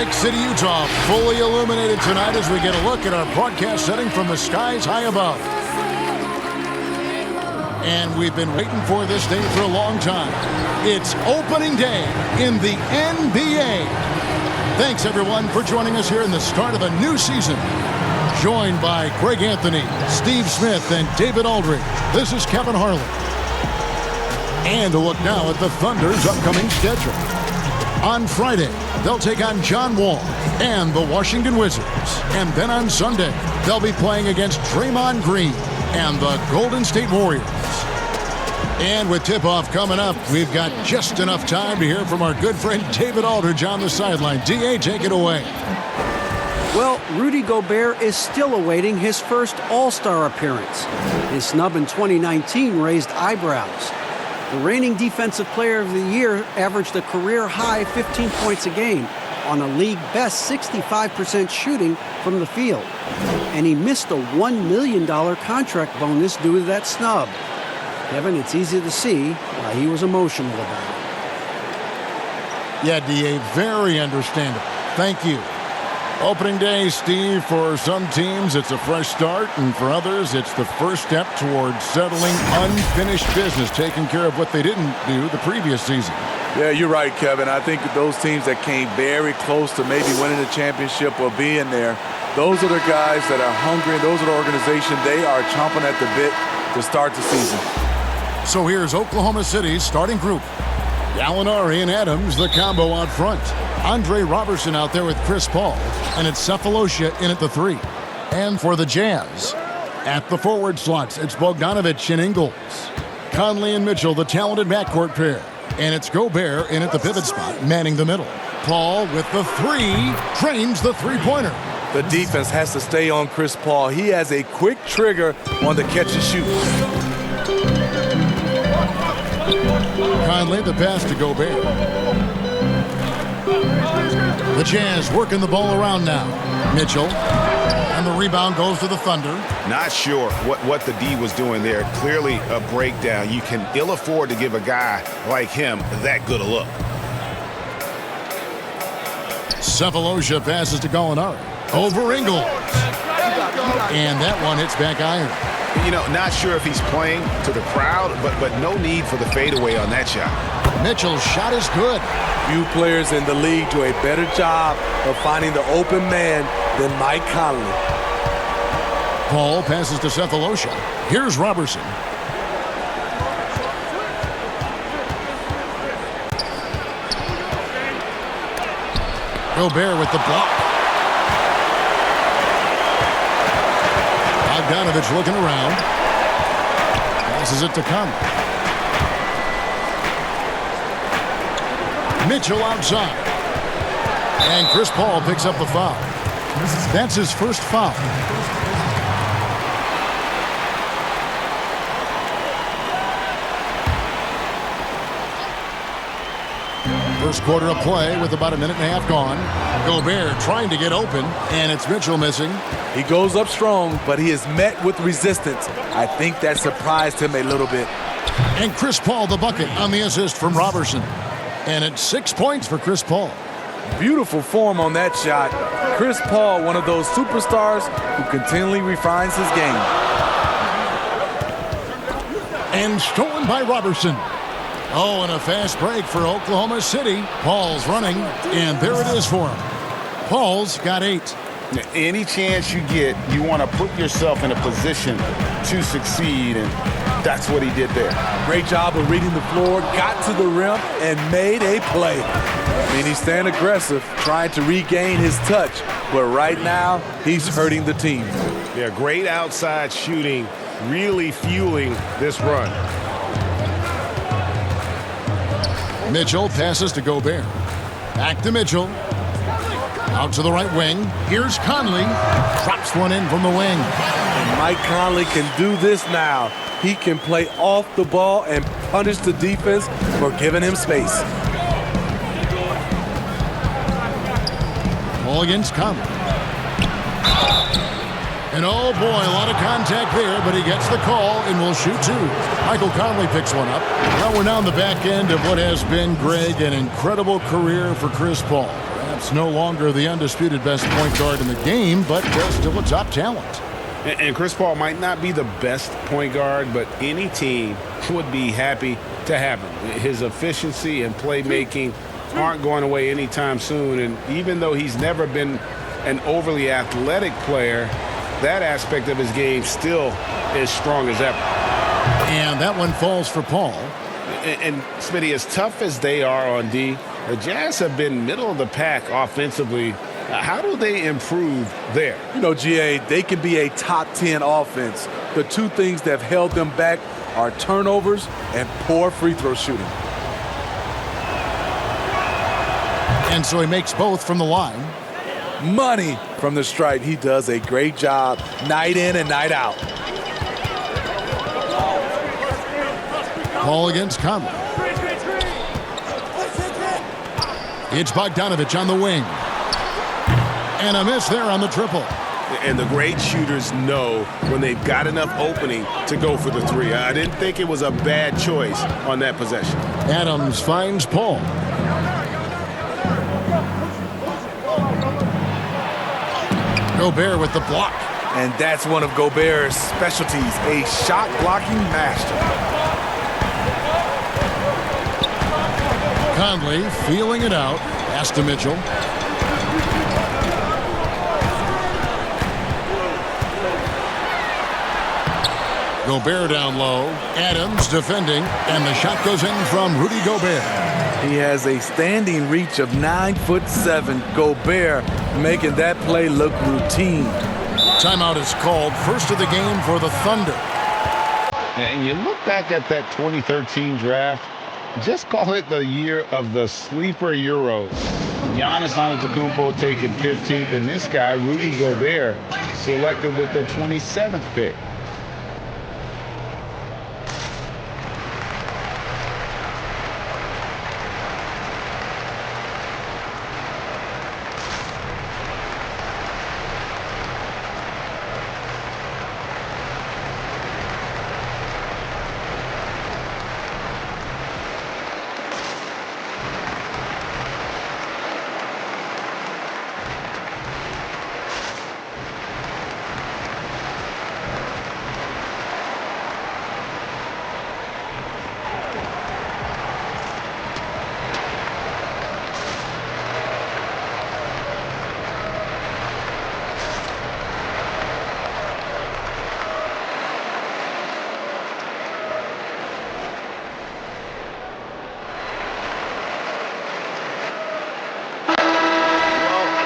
Lake City, Utah, fully illuminated tonight as we get a look at our broadcast setting from the skies high above. And we've been waiting for this day for a long time. It's opening day in the NBA. Thanks, everyone, for joining us here in the start of a new season. Joined by Greg Anthony, Steve Smith, and David Aldridge, this is Kevin Harlan. And a look now at the Thunder's upcoming schedule. On Friday, they'll take on John Wall and the Washington Wizards. And then on Sunday, they'll be playing against Draymond Green and the Golden State Warriors. And with tip-off coming up, we've got just enough time to hear from our good friend David Aldridge on the sideline. D.A., take it away. Well, Rudy Gobert is still awaiting his first All-Star appearance. His snub in 2019 raised eyebrows. The reigning Defensive Player of the Year averaged a career-high 15 points a game on a league-best 65% shooting from the field. And he missed a $1 million contract bonus due to that snub. Kevin, it's easy to see why he was emotional about it. Yeah, D.A., very understandable. Thank you. Opening day, Steve, for some teams it's a fresh start, and for others it's the first step towards settling unfinished business, taking care of what they didn't do the previous season. Yeah, you're right, Kevin. I think those teams that came very close to maybe winning the championship or being there, those are the guys that are hungry, and those are the organization. They are chomping at the bit to start the season. So here's Oklahoma City's starting group. Gallinari and Adams, the combo out front. Andre Robertson out there with Chris Paul. And it's Sefolosha in at the 3. And for the Jazz, at the forward slots, it's Bogdanovic and Ingles. Conley and Mitchell, the talented backcourt pair. And it's Gobert in at the pivot spot, manning the middle. Paul with the 3, trains the three-pointer. The defense has to stay on Chris Paul. He has a quick trigger on the catch and shoot. Conley, the pass to Gobert. The Jazz working the ball around now. Mitchell. And the rebound goes to the Thunder. Not sure what the D was doing there. Clearly a breakdown. You can ill afford to give a guy like him that good a look. Sefolosha passes to Gallinari. Over Ingles. And that one hits back iron. You know, not sure if he's playing to the crowd, but no need for the fadeaway on that shot. Mitchell's shot is good. Few players in the league do a better job of finding the open man than Mike Conley. Paul passes to Sefolosha. Here's Robertson. Gobert with the block. Bogdanovic looking around. Passes it to Conley. Mitchell outside. And Chris Paul picks up the foul. That's his first foul. First quarter of play with about a minute and a half gone. Gobert trying to get open, and it's Mitchell missing. He goes up strong, but he is met with resistance. I think that surprised him a little bit. And Chris Paul the bucket on the assist from Robertson. And it's 6 points for Chris Paul. Beautiful form on that shot. Chris Paul, one of those superstars who continually refines his game. And stolen by Robertson. Oh, and a fast break for Oklahoma City. Paul's running, and there it is for him. Paul's got 8. Any chance you get, you want to put yourself in a position to succeed, and that's what he did there. Great job of reading the floor, got to the rim, and made a play. I mean, he's staying aggressive, trying to regain his touch, but right now, he's hurting the team. Yeah, great outside shooting, really fueling this run. Mitchell passes to Gobert. Back to Mitchell. Out to the right wing. Here's Conley. Drops one in from the wing. And Mike Conley can do this now. He can play off the ball and punish the defense for giving him space. Ball against Conley. And oh boy, a lot of contact there, but he gets the call and will shoot 2. Michael Conley picks one up. Now we're down the back end of what has been, Greg, an incredible career for Chris Paul. Perhaps no longer the undisputed best point guard in the game, but still a top talent. And Chris Paul might not be the best point guard, but any team would be happy to have him. His efficiency and playmaking aren't going away anytime soon. And even though he's never been an overly athletic player, that aspect of his game still is strong as ever. And that one falls for Paul. And Smitty, as tough as they are on D, the Jazz have been middle of the pack offensively. How do they improve there? You know, GA, they can be a top 10 offense. The two things that have held them back are turnovers and poor free throw shooting. And so he makes both from the line. Money from the stripe. He does a great job night in and night out. Paul against Conley. It's Bogdanovich on the wing. And a miss there on the triple. And the great shooters know when they've got enough opening to go for the three. I didn't think it was a bad choice on that possession. Adams finds Paul. Gobert with the block. And that's one of Gobert's specialties, a shot blocking master. Conley feeling it out. Pass to Mitchell. Gobert down low. Adams defending. And the shot goes in from Rudy Gobert. He has a standing reach of 9'7". Gobert making that play look routine. Timeout is called. First of the game for the Thunder. And you look back at that 2013 draft, just call it the year of the sleeper Euros. Giannis Antetokounmpo taken 15th, and this guy, Rudy Gobert, selected with the 27th pick.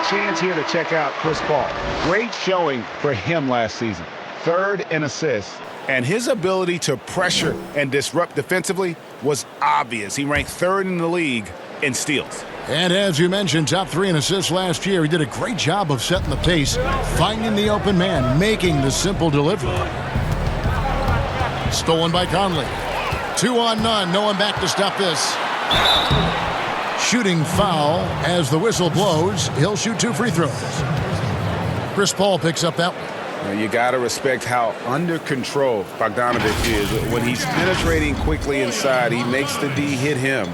Chance here to check out Chris Paul. Great showing for him last season. Third in assists. And his ability to pressure and disrupt defensively was obvious. He ranked third in the league in steals. And as you mentioned, top 3 in assists last year. He did a great job of setting the pace, finding the open man, making the simple delivery. Stolen by Conley. 2 on none. No one back to stop this. Shooting foul as the whistle blows. He'll shoot 2 free throws. Chris Paul picks up that one. You got to respect how under control Bogdanovich is. When he's penetrating quickly inside, he makes the D hit him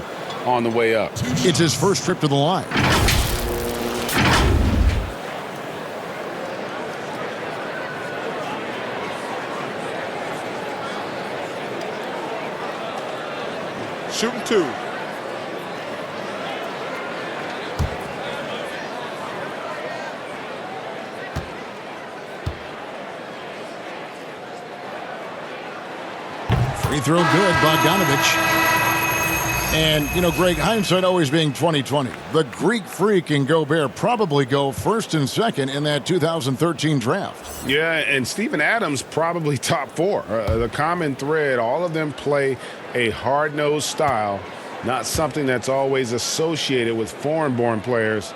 on the way up. It's his first trip to the line. Shooting 2. Free throw good, Bogdanovich. And, you know, Greg, hindsight always being 20/20. The Greek Freak and Gobert probably go first and second in that 2013 draft. Yeah, and Steven Adams probably top 4. The common thread, all of them play a hard-nosed style, not something that's always associated with foreign-born players,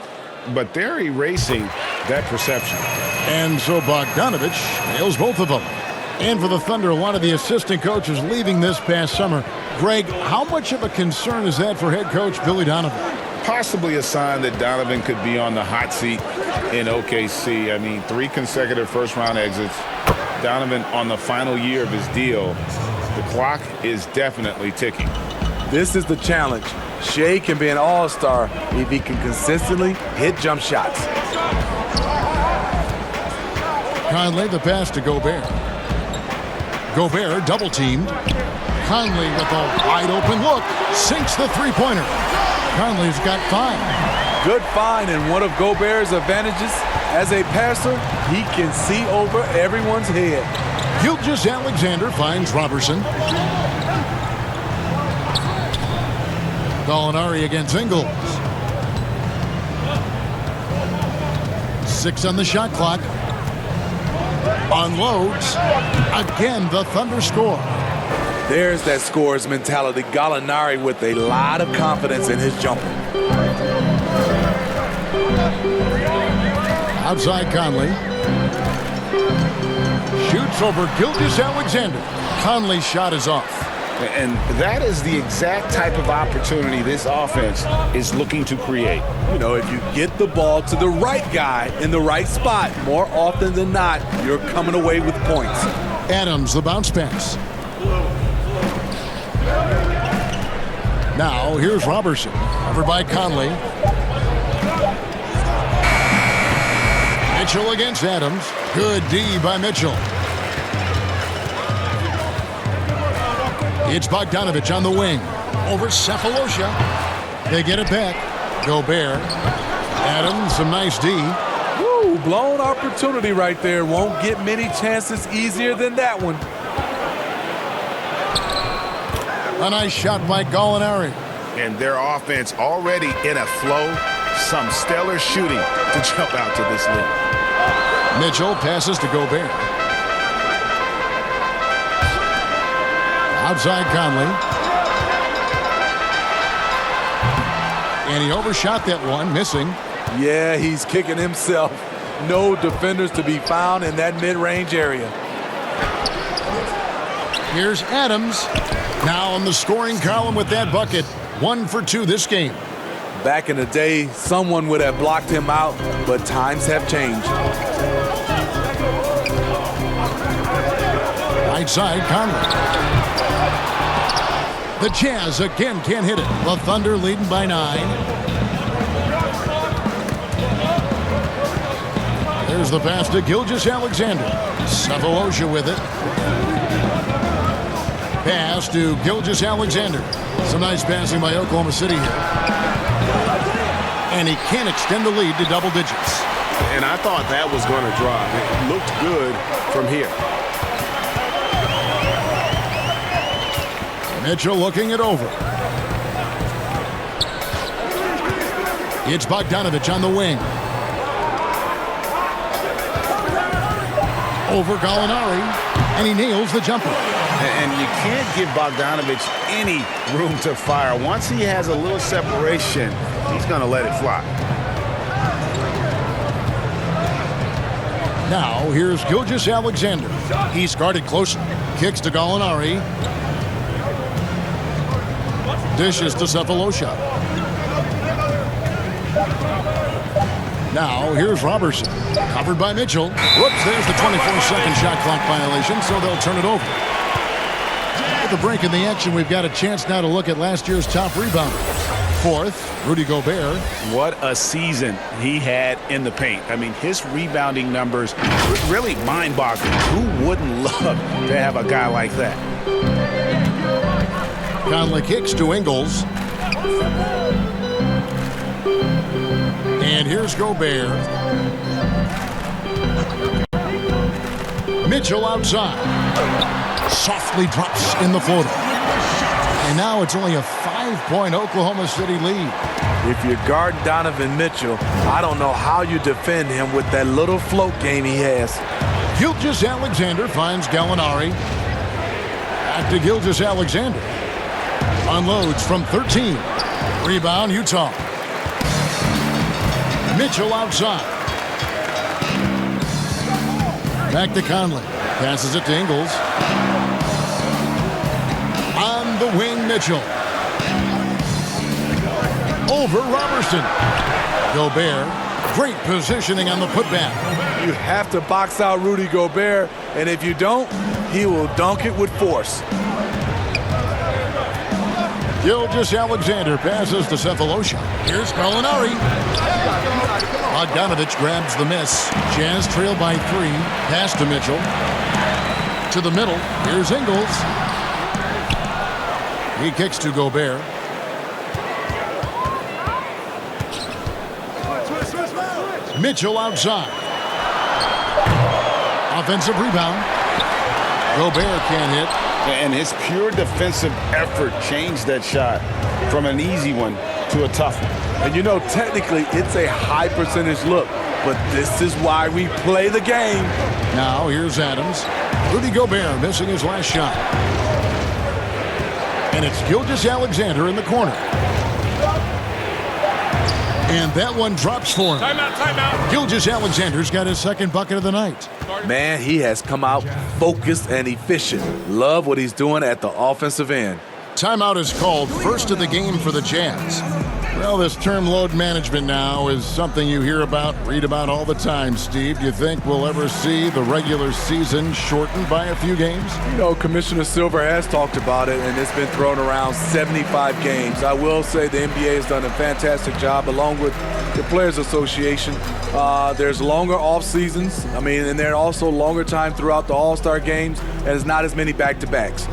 but they're erasing that perception. And so Bogdanovich nails both of them. And for the Thunder, a lot of the assistant coaches leaving this past summer. Greg, how much of a concern is that for head coach Billy Donovan? Possibly a sign that Donovan could be on the hot seat in OKC. I mean, 3 consecutive first-round exits. Donovan on the final year of his deal. The clock is definitely ticking. This is the challenge. Shea can be an all-star if he can consistently hit jump shots. Conley, the pass to Gobert. Gobert double-teamed. Conley with a wide-open look. Sinks the three-pointer. Conley's got 5. Good find, and one of Gobert's advantages as a passer, he can see over everyone's head. Gilgeous-Alexander finds Robertson. Gallinari against Ingles. 6 on the shot clock. Unloads. Again, the Thunder score. There's that scorer's mentality. Gallinari with a lot of confidence in his jumper. Outside Conley. Shoots over Gilgeous-Alexander. Conley's shot is off. And that is the exact type of opportunity this offense is looking to create. You know, if you get the ball to the right guy in the right spot, more often than not, you're coming away with points. Adams, the bounce pass. Now, here's Robertson. Covered by Conley. Mitchell against Adams. Good D by Mitchell. It's Bogdanovich on the wing. Over Sefolosha. They get it back. Gobert. Adams, some nice D. Woo, blown opportunity right there. Won't get many chances easier than that one. A nice shot by Gallinari. And their offense already in a flow. Some stellar shooting to jump out to this lead. Mitchell passes to Gobert. Outside Conley. And he overshot that one, missing. Yeah, he's kicking himself. No defenders to be found in that mid-range area. Here's Adams. Now on the scoring column with that bucket. 1 for 2 this game. Back in the day, someone would have blocked him out, but times have changed. Right side, Conley. The Jazz again can't hit it. The Thunder leading by 9. There's the pass to Gilgeous-Alexander. Sefolosha with it. Pass to Gilgeous-Alexander. Some nice passing by Oklahoma City here. And he can't extend the lead to double digits. And I thought that was going to drop. It looked good from here. Mitchell looking it over. It's Bogdanovich on the wing. Over Gallinari, and he nails the jumper. And you can't give Bogdanovich any room to fire. Once he has a little separation, he's going to let it fly. Now, here's Gilgeous-Alexander. He's guarded closely. Kicks to Gallinari. Dishes to Sefolosha. Now, here's Robertson. Covered by Mitchell. Whoops, there's the 24-second shot clock violation, so they'll turn it over. At the break in the action, we've got a chance now to look at last year's top rebounder. 4th, Rudy Gobert. What a season he had in the paint. I mean, his rebounding numbers really mind-boggling. Who wouldn't love to have a guy like that? Conley kicks to Ingles. And here's Gobert. Mitchell outside. Softly drops in the floater. And now it's only a 5-point Oklahoma City lead. If you're guarding Donovan Mitchell, I don't know how you defend him with that little float game he has. Gilgeous-Alexander finds Gallinari. Back to Gilgeous-Alexander. Unloads from 13. Rebound, Utah. Mitchell outside. Back to Conley. Passes it to Ingles. On the wing, Mitchell. Over Robertson. Gobert. Great positioning on the putback. You have to box out Rudy Gobert, and if you don't, he will dunk it with force. Gilgeous-Alexander passes to Cephalosha. Here's Gallinari. Bogdanovich grabs the miss. Jazz trail by 3. Pass to Mitchell. To the middle. Here's Ingles. He kicks to Gobert. Mitchell outside. Offensive rebound. Gobert can't hit. And his pure defensive effort changed that shot from an easy one to a tough one. And you know, technically, it's a high percentage look, but this is why we play the game. Now, here's Adams. Rudy Gobert missing his last shot. And it's Gilgeous-Alexander in the corner. And that one drops for him. Timeout. Gilgeous-Alexander's got his second bucket of the night. Man, he has come out focused and efficient. Love what he's doing at the offensive end. Timeout is called, first of the game for the Jazz. Well, this term load management now is something you hear about, read about all the time, Steve. Do you think we'll ever see the regular season shortened by a few games? You know, Commissioner Silver has talked about it, and it's been thrown around 75 games. I will say the NBA has done a fantastic job, along with the Players Association. There's longer off seasons. I mean, and there are also longer time throughout the All-Star games, and it's not as many back-to-backs.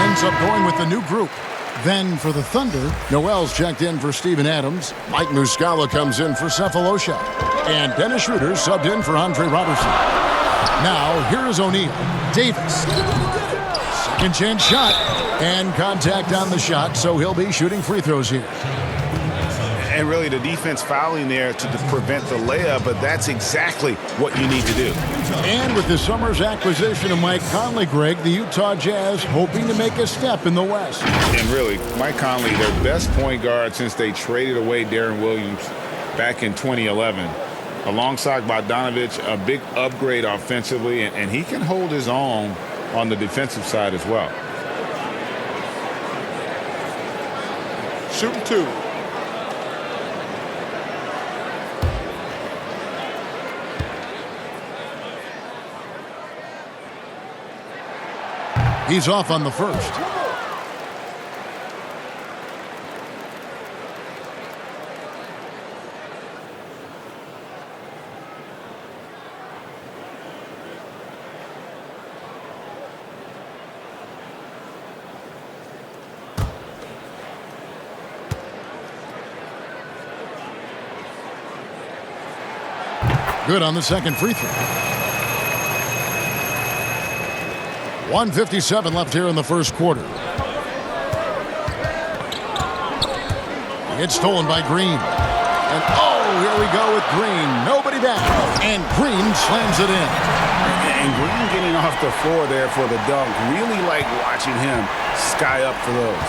Ends up going with the new group. Then for the Thunder, Noel's checked in for Steven Adams. Mike Muscala comes in for Cephalosha. And Dennis Schroeder subbed in for Andre Robertson. Now, here is O'Neal. Davis. Second chance shot. And contact on the shot, so he'll be shooting free throws here. And really the defense fouling there to prevent the layup, but that's exactly what you need to do. And with this summer's acquisition of Mike Conley, Greg, the Utah Jazz hoping to make a step in the West. And really, Mike Conley, their best point guard since they traded away Darren Williams back in 2011. Alongside Bogdanovich, a big upgrade offensively, and he can hold his own on the defensive side as well. Shooting 2. He's off on the first. Good on the second free throw. 1:57 left here in the first quarter. It's stolen by Green. And oh, here we go with Green. Nobody back. And Green slams it in. And Green getting off the floor there for the dunk. Really like watching him sky up for those.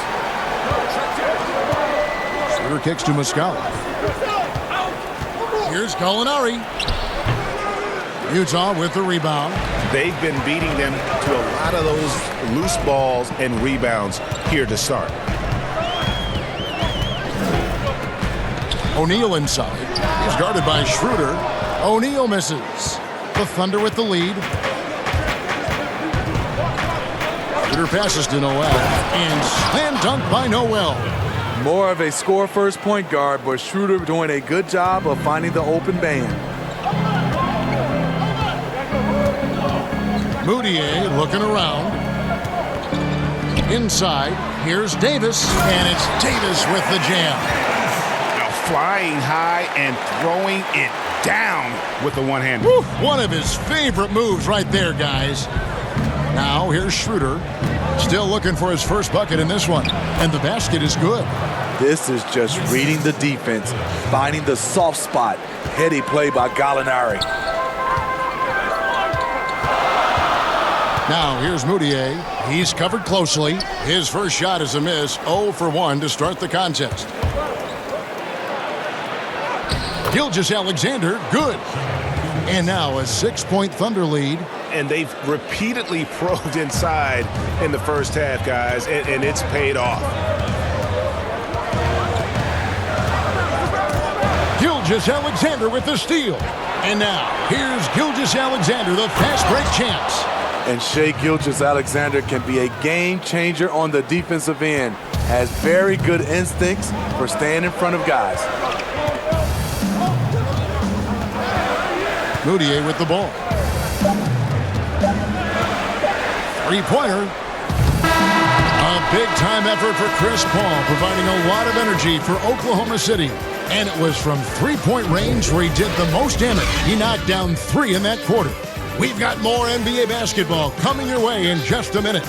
Shooter kicks to Muscala. Here's Gallinari. Utah with the rebound. They've been beating them to a lot of those loose balls and rebounds here to start. O'Neal inside. He's guarded by Schroeder. O'Neal misses. The Thunder with the lead. Schroeder passes to Noel. And slam dunk by Noel. More of a score-first point guard, but Schroeder doing a good job of finding the open man. Moutier looking around. Inside, here's Davis, and it's Davis with the jam. Now flying high and throwing it down with the one-hander. One of his favorite moves right there, guys. Now here's Schroeder, still looking for his first bucket in this one, and the basket is good. This is just reading the defense, finding the soft spot. Heady play by Gallinari. Now here's Moutier. He's covered closely. His first shot is a miss. 0 for 1 to start the contest. Gilgeous-Alexander, good. And now a 6-point Thunder lead. And they've repeatedly probed inside in the first half, guys, and it's paid off. Gilgeous-Alexander with the steal. And now, here's Gilgeous-Alexander, the fast break champs. And Shai Gilgeous-Alexander can be a game changer on the defensive end. Has very good instincts for staying in front of guys. Moutier with the ball. Three-pointer. A big-time effort for Chris Paul, providing a lot of energy for Oklahoma City. And it was from three-point range where he did the most damage. He knocked down 3 in that quarter. We've got more NBA basketball coming your way in just a minute.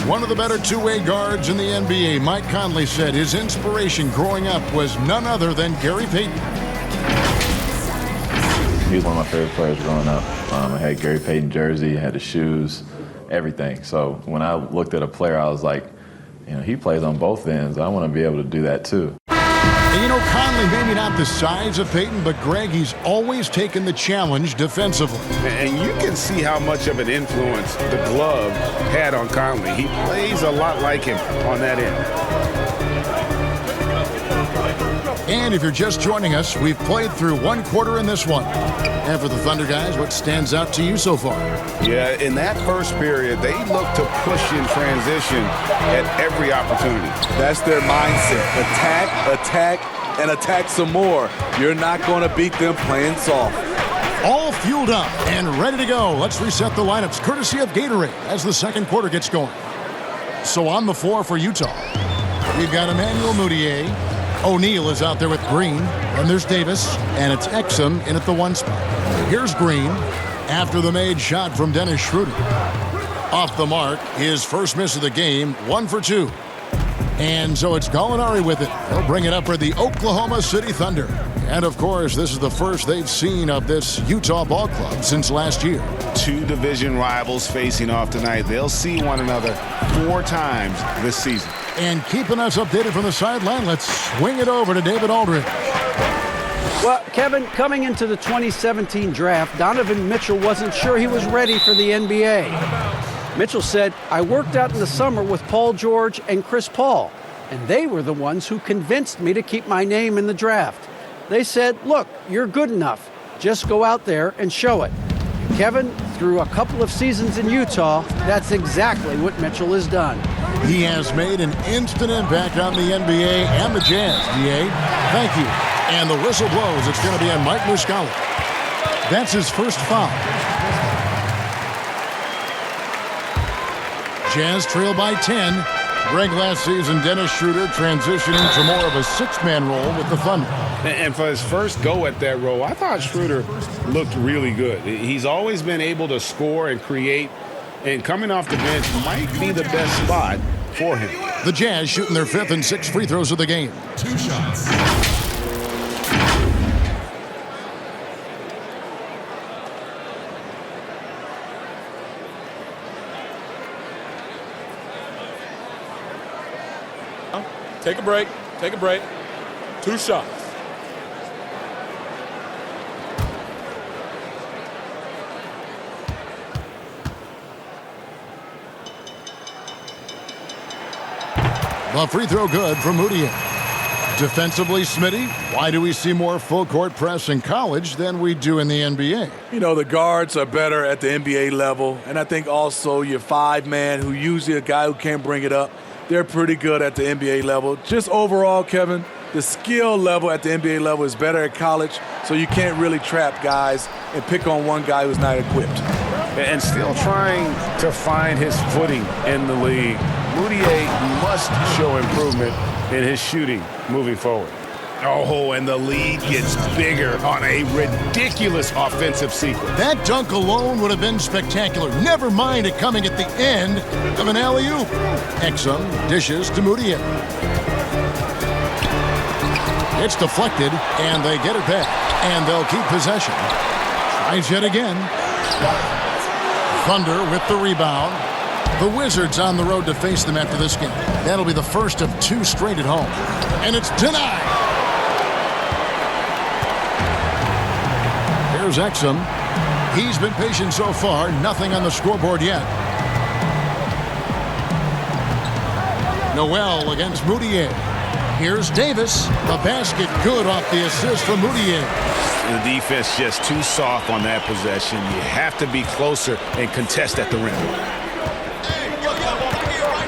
One of the better two-way guards in the NBA, Mike Conley, said his inspiration growing up was none other than Gary Payton. He was one of my favorite players growing up. I had Gary Payton jersey, had the shoes, everything. So when I looked at a player, I was like, you know, he plays on both ends. I want to be able to do that too. And you know, Conley, maybe not the size of Payton, but Greg, he's always taken the challenge defensively. And you can see how much of an influence the glove had on Conley. He plays a lot like him on that end. And if you're just joining us, we've played through one quarter in this one. And for the Thunder guys, what stands out to you so far? Yeah, in that first period, they looked to push in transition at every opportunity. That's their mindset. Attack, attack, and attack some more. You're not going to beat them playing soft. All fueled up and ready to go. Let's reset the lineups, courtesy of Gatorade, as the second quarter gets going. So on the floor for Utah, we've got Emmanuel Moutier. O'Neal is out there with Green, and there's Davis, and it's Exum in at the 1 spot. Here's Green after the made shot from Dennis Schroeder. Off the mark, his first miss of the game, 1 for 2. And so it's Gallinari with it. He'll bring it up for the Oklahoma City Thunder. And of course, this is the first they've seen of this Utah ball club since last year. 2 division rivals facing off tonight. They'll see one another 4 times this season. And keeping us updated from the sideline, let's swing it over to David Aldridge. Well, Kevin, coming into the 2017 draft, Donovan Mitchell wasn't sure he was ready for the NBA. Mitchell said, "I worked out in the summer with Paul George and Chris Paul, and they were the ones who convinced me to keep my name in the draft. They said, look, you're good enough. Just go out there and show it." Kevin, through a couple of seasons in Utah, that's exactly what Mitchell has done. He has made an instant impact on the NBA and the Jazz, DA. Thank you. And the whistle blows. It's going to be on Mike Muscala. That's his first foul. Jazz trail by 10. Greg, last season, Dennis Schroeder transitioning to more of a 6-man role with the Thunder. And for his first go at that role, I thought Schroeder looked really good. He's always been able to score and create, and coming off the bench might be the best spot for him. The Jazz shooting their 5th and 6th free throws of the game. 2 shots. Take a break. Take a break. 2 shots. The free throw good from Moutier. Defensively, Smitty, why do we see more full court press in college than we do in the NBA? You know, the guards are better at the NBA level, and I think also your 5-man, who usually a guy who can't bring it up, they're pretty good at the NBA level. Just overall, Kevin, the skill level at the NBA level is better at college, so you can't really trap guys and pick on one guy who's not equipped. And still trying to find his footing in the league. Moutier must show improvement in his shooting moving forward. Oh, and the lead gets bigger on a ridiculous offensive sequence. That dunk alone would have been spectacular. Never mind it coming at the end of an alley-oop. Exum dishes to Moutier. It's deflected, and they get it back. And they'll keep possession. Tries yet again. Thunder with the rebound. The Wizards on the road to face them after this game. That'll be the first of 2 straight at home. And it's denied. Here's Exum. He's been patient so far. Nothing on the scoreboard yet. Noel against Moutier. Here's Davis. The basket good off the assist from Moutier. The defense just too soft on that possession. You have to be closer and contest at the rim.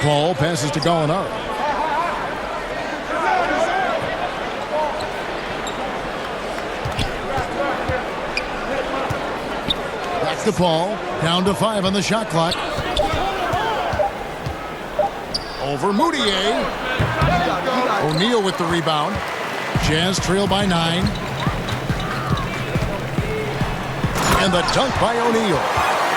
Paul passes to Gallinari. Back to Paul. Down to 5 on the shot clock. Over Moutier. O'Neal with the rebound. Jazz trail by 9. And the dunk by O'Neal.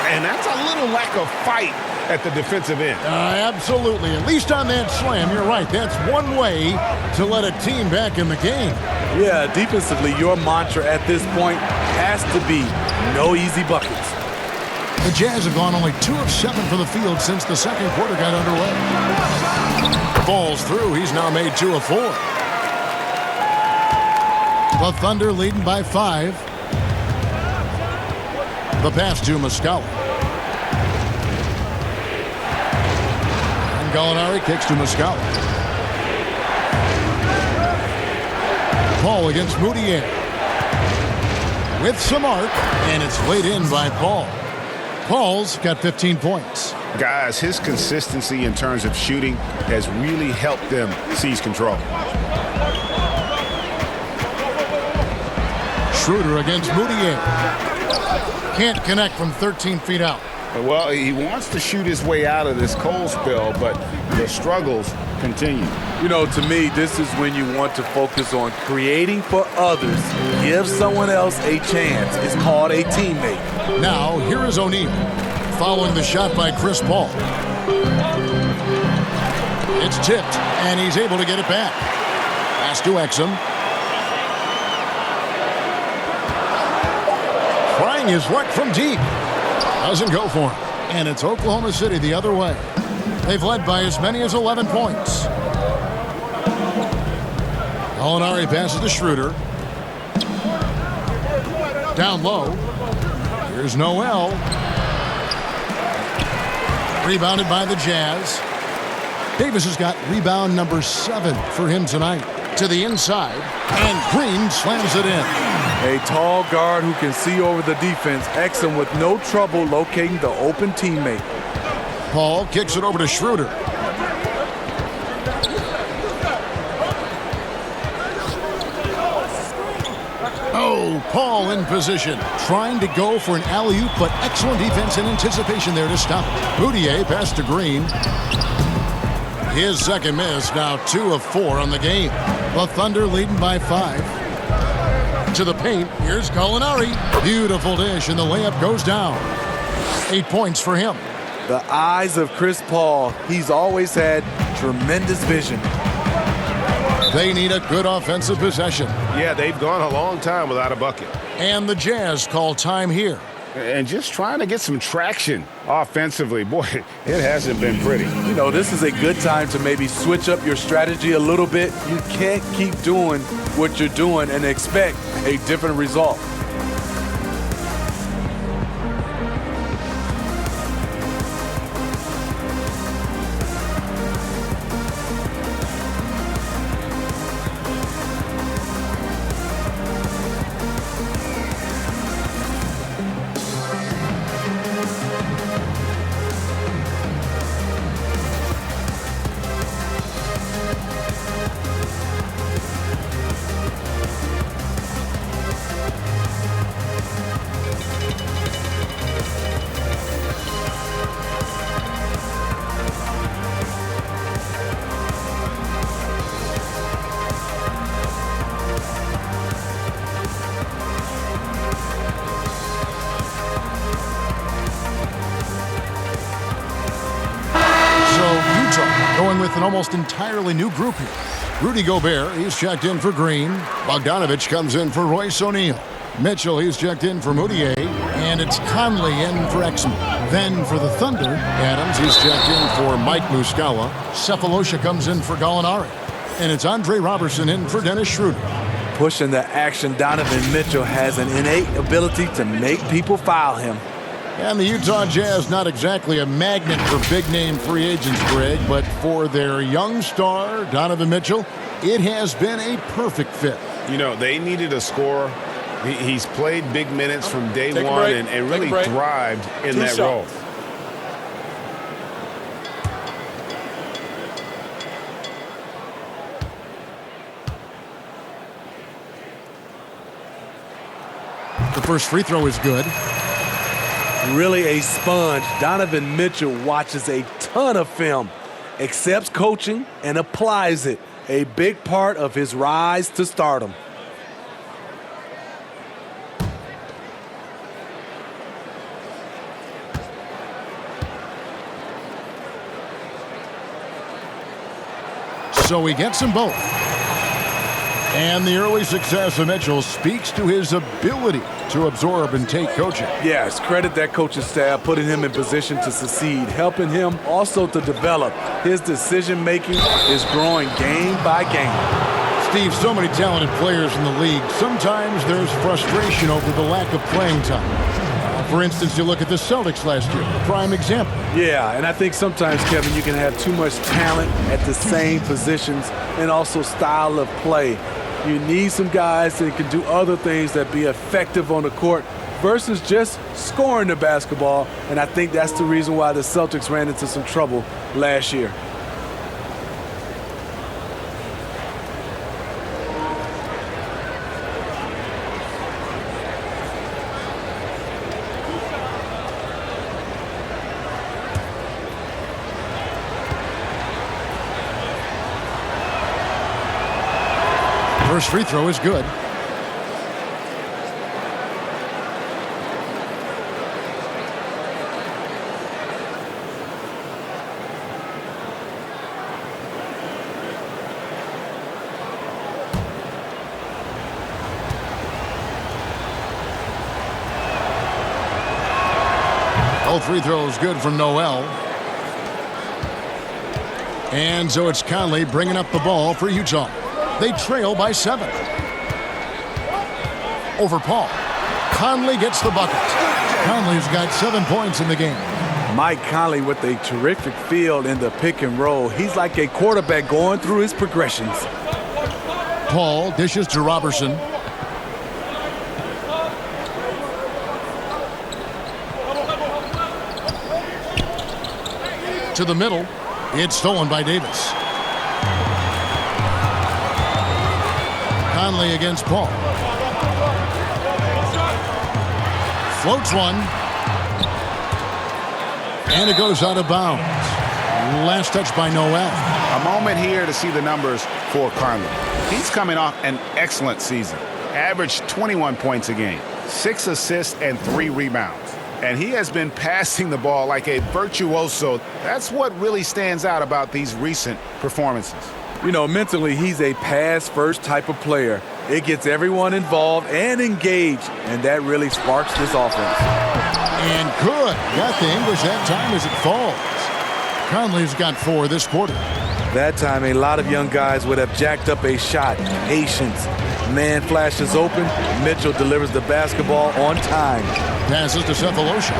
And that's a little lack of fight at the defensive end. Absolutely. At least on that slam, you're right. That's one way to let a team back in the game. Yeah, defensively, your mantra at this point has to be no easy buckets. The Jazz have gone only 2 of 7 from the field since the second quarter got underway. Falls through. He's now made 2 of 4. The Thunder leading by 5. The pass to Muscala. And Gallinari kicks to Muscala. Paul against Moutier. With some arc, and it's laid in by Paul. Paul's got 15 points. Guys, his consistency in terms of shooting has really helped them seize control. Schroeder against Moutier. Can't connect from 13 feet out. Well, he wants to shoot his way out of this cold spell, but the struggles continue. You know, to me, this is when you want to focus on creating for others. Give someone else a chance. It's called a teammate. Now, here is O'Neal, following the shot by Chris Paul. It's tipped, and he's able to get it back. Pass to Exum. Trying his luck from deep. Doesn't go for him. And it's Oklahoma City the other way. They've led by as many as 11 points. Gallinari passes to Schroeder. Down low. Here's Noel. Rebounded by the Jazz. Davis has got rebound number 7 for him tonight. To the inside, and Green slams it in. A tall guard who can see over the defense. Exum with no trouble locating the open teammate. Paul kicks it over to Schroeder. Oh, Paul in position. Trying to go for an alley-oop, but excellent defense and anticipation there to stop it. Moutier passed to Green. His second miss, now 2 of 4 on the game. The Thunder leading by 5. To the paint, here's Gallinari. Beautiful dish, and the layup goes down. 8 points for him. The eyes of Chris Paul. He's always had tremendous vision. They need a good offensive possession. Yeah, they've gone a long time without a bucket. And the Jazz call time here. And just trying to get some traction offensively. Boy, it hasn't been pretty. You know, this is a good time to maybe switch up your strategy a little bit. You can't keep doing what you're doing and expect a different result. Going with an almost entirely new group here. Rudy Gobert, he's checked in for Green. Bogdanovich comes in for Royce O'Neal. Mitchell, he's checked in for Moutier. And it's Conley in for Exum. Then for the Thunder, Adams, he's checked in for Mike Muscala. Cephalosha comes in for Gallinari. And it's Andre Robertson in for Dennis Schroeder. Pushing the action, Donovan Mitchell has an innate ability to make people foul him. And the Utah Jazz, not exactly a magnet for big-name free agents, Greg, but for their young star, Donovan Mitchell, it has been a perfect fit. You know, they needed a scorer. He's played big minutes from day one and really thrived in that role. The first free throw is good. Really a sponge. Donovan Mitchell watches a ton of film, accepts coaching, and applies it. A big part of his rise to stardom. So he gets them both. And the early success of Mitchell speaks to his ability to absorb and take coaching. Yes, credit that coaching staff, putting him in position to succeed, helping him also to develop. His decision-making is growing game by game. Steve, so many talented players in the league. Sometimes there's frustration over the lack of playing time. For instance, you look at the Celtics last year, prime example. Yeah, and I think sometimes, Kevin, you can have too much talent at the same positions and also style of play. You need some guys that can do other things that be effective on the court versus just scoring the basketball, and I think that's the reason why the Celtics ran into some trouble last year. First free throw is good. All free throws good from Noel. And so it's Conley bringing up the ball for Utah. They trail by 7. Over Paul. Conley gets the bucket. Conley's got 7 points in the game. Mike Conley with a terrific feel in the pick and roll. He's like a quarterback going through his progressions. Paul dishes to Robertson. To the middle. It's stolen by Davis. Conley against Paul. Floats one. And it goes out of bounds. Last touch by Noel. A moment here to see the numbers for Conley. He's coming off an excellent season. Averaged 21 points a game, 6 assists and 3 rebounds. And he has been passing the ball like a virtuoso. That's what really stands out about these recent performances. You know, mentally, he's a pass-first type of player. It gets everyone involved and engaged, and that really sparks this offense. And good. Got the English that time as it falls. Conley's got 4 this quarter. That time, a lot of young guys would have jacked up a shot. Patience. Man flashes open. Mitchell delivers the basketball on time. Passes to Cephalosha.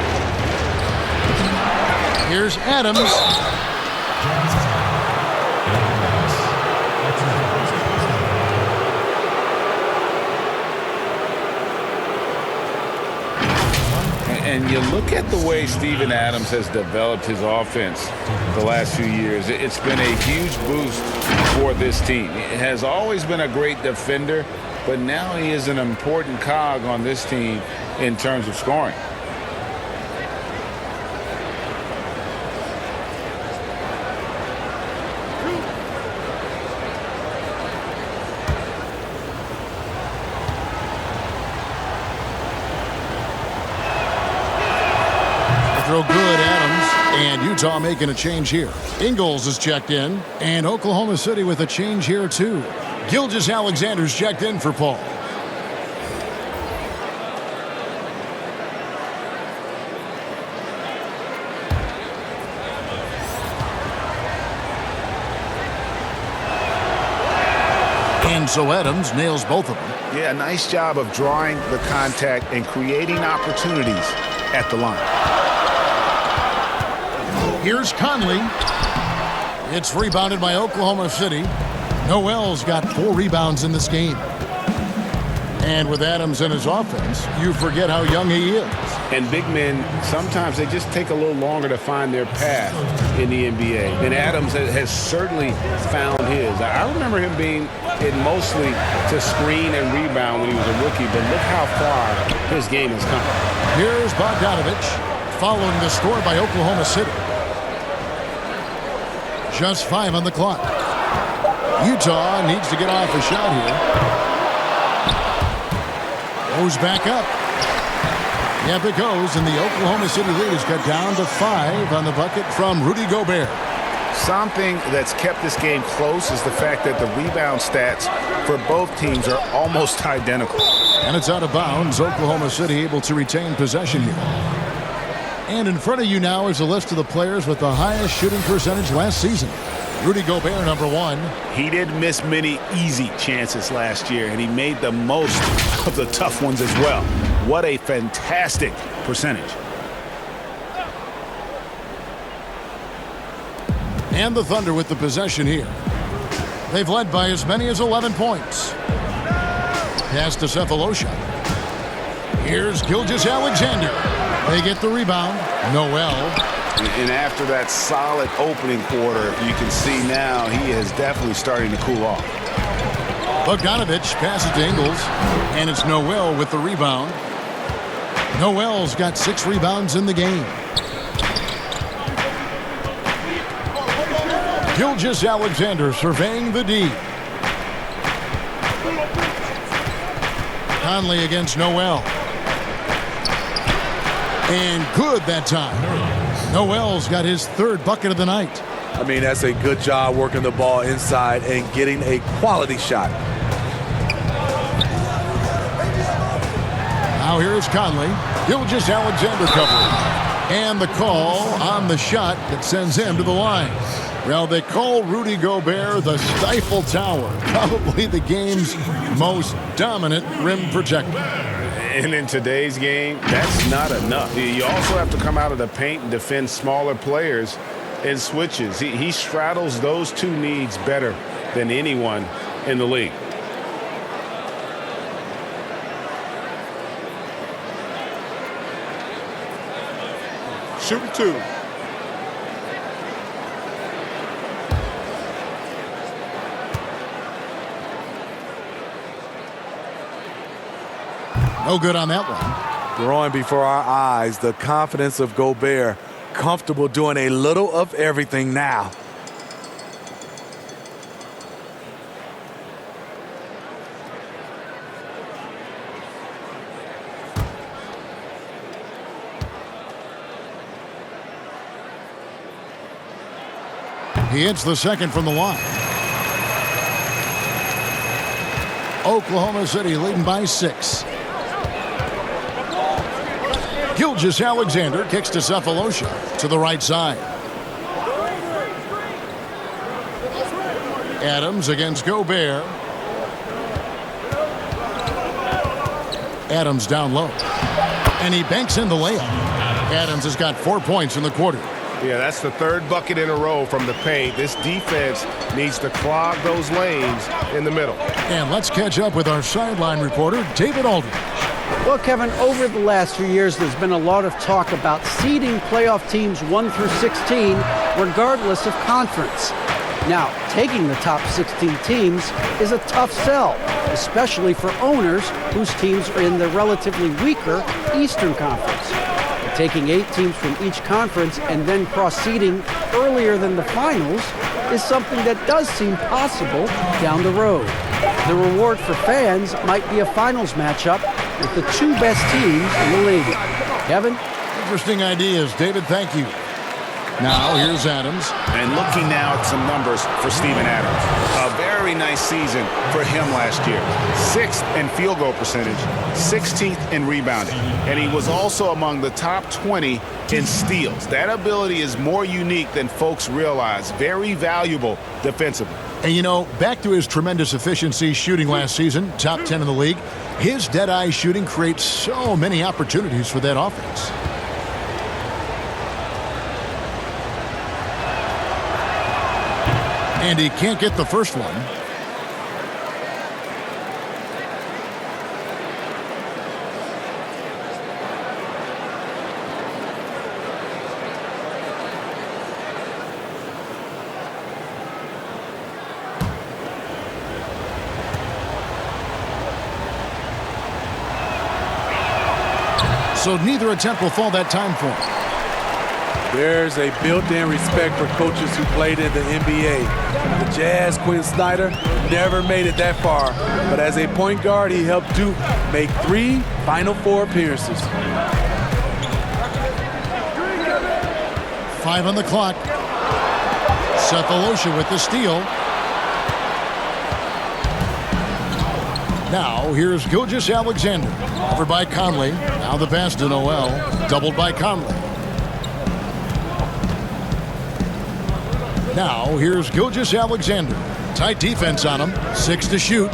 Here's Adams. And you look at the way Steven Adams has developed his offense the last few years. It's been a huge boost for this team. He has always been a great defender, but now he is an important cog on this team in terms of scoring. Throw good, Adams, and Utah making a change here. Ingles is checked in, and Oklahoma City with a change here too. Gilgeous-Alexander's checked in for Paul. And so Adams nails both of them. Yeah, nice job of drawing the contact and creating opportunities at the line. Here's Conley. It's rebounded by Oklahoma City. Noel's got 4 rebounds in this game. And with Adams in his offense, you forget how young he is. And big men, sometimes they just take a little longer to find their path in the NBA. And Adams has certainly found his. I remember him being in mostly to screen and rebound when he was a rookie, but look how far his game has come. Here's Bogdanovich following the score by Oklahoma City. Just 5 on the clock. Utah needs to get off a shot here. Goes back up. Yep, it goes, and the Oklahoma City lead is cut down to 5 on the bucket from Rudy Gobert. Something that's kept this game close is the fact that the rebound stats for both teams are almost identical. And it's out of bounds. Oklahoma City able to retain possession here. And in front of you now is a list of the players with the highest shooting percentage last season. Rudy Gobert, number 1. He didn't miss many easy chances last year, and he made the most of the tough ones as well. What a fantastic percentage. And the Thunder with the possession here. They've led by as many as 11 points. Pass to Sefolosha. Here's Gilgeous-Alexander. They get the rebound. Noel. And after that solid opening quarter, you can see now he is definitely starting to cool off. Bogdanovich passes to Ingles, and it's Noel with the rebound. Noel's got 6 rebounds in the game. Gilgeous-Alexander surveying the D. Conley against Noel. And good that time. Noel's got his 3rd bucket of the night. I mean, that's a good job working the ball inside and getting a quality shot. Now here's Conley. Gilgeous-Alexander covering. And the call on the shot that sends him to the line. Well, they call Rudy Gobert the Stifle Tower. Probably the game's most dominant rim protector. And in today's game, that's not enough. You also have to come out of the paint and defend smaller players in switches. He straddles those 2 needs better than anyone in the league. Shooting 2. No good on that one. Growing before our eyes, the confidence of Gobert, comfortable doing a little of everything now. He hits the second from the line. Oklahoma City leading by 6. Gilgeous-Alexander kicks to Sefolosha to the right side. Adams against Gobert. Adams down low. And he banks in the layup. Adams has got 4 points in the quarter. Yeah, that's the 3rd bucket in a row from the paint. This defense needs to clog those lanes in the middle. And let's catch up with our sideline reporter, David Aldridge. Well, Kevin, over the last few years, there's been a lot of talk about seeding playoff teams 1 through 16, regardless of conference. Now, taking the top 16 teams is a tough sell, especially for owners whose teams are in the relatively weaker Eastern Conference. But taking 8 teams from each conference and then cross-seeding earlier than the finals is something that does seem possible down the road. The reward for fans might be a finals matchup with the 2 best teams in the league. Kevin? Interesting ideas, David. Thank you. Now here's Adams. And looking now at some numbers for Steven Adams. A very nice season for him last year. 6th in field goal percentage, 16th in rebounding. And he was also among the top 20 in steals. That ability is more unique than folks realize. Very valuable defensively. And you know, back to his tremendous efficiency shooting last season, top 10 in the league, his dead-eye shooting creates so many opportunities for that offense. And he can't get the first one. So neither attempt will fall that time for him. There's a built-in respect for coaches who played in the NBA. The Jazz, Quinn Snyder, never made it that far. But as a point guard, he helped Duke make 3 Final Four appearances. 5 on the clock. Sefolosha with the steal. Now here's Gilgeous-Alexander. Covered by Conley. Now the pass to Noel. Doubled by Conley. Now here's Gilgeous-Alexander. Tight defense on him. 6 to shoot.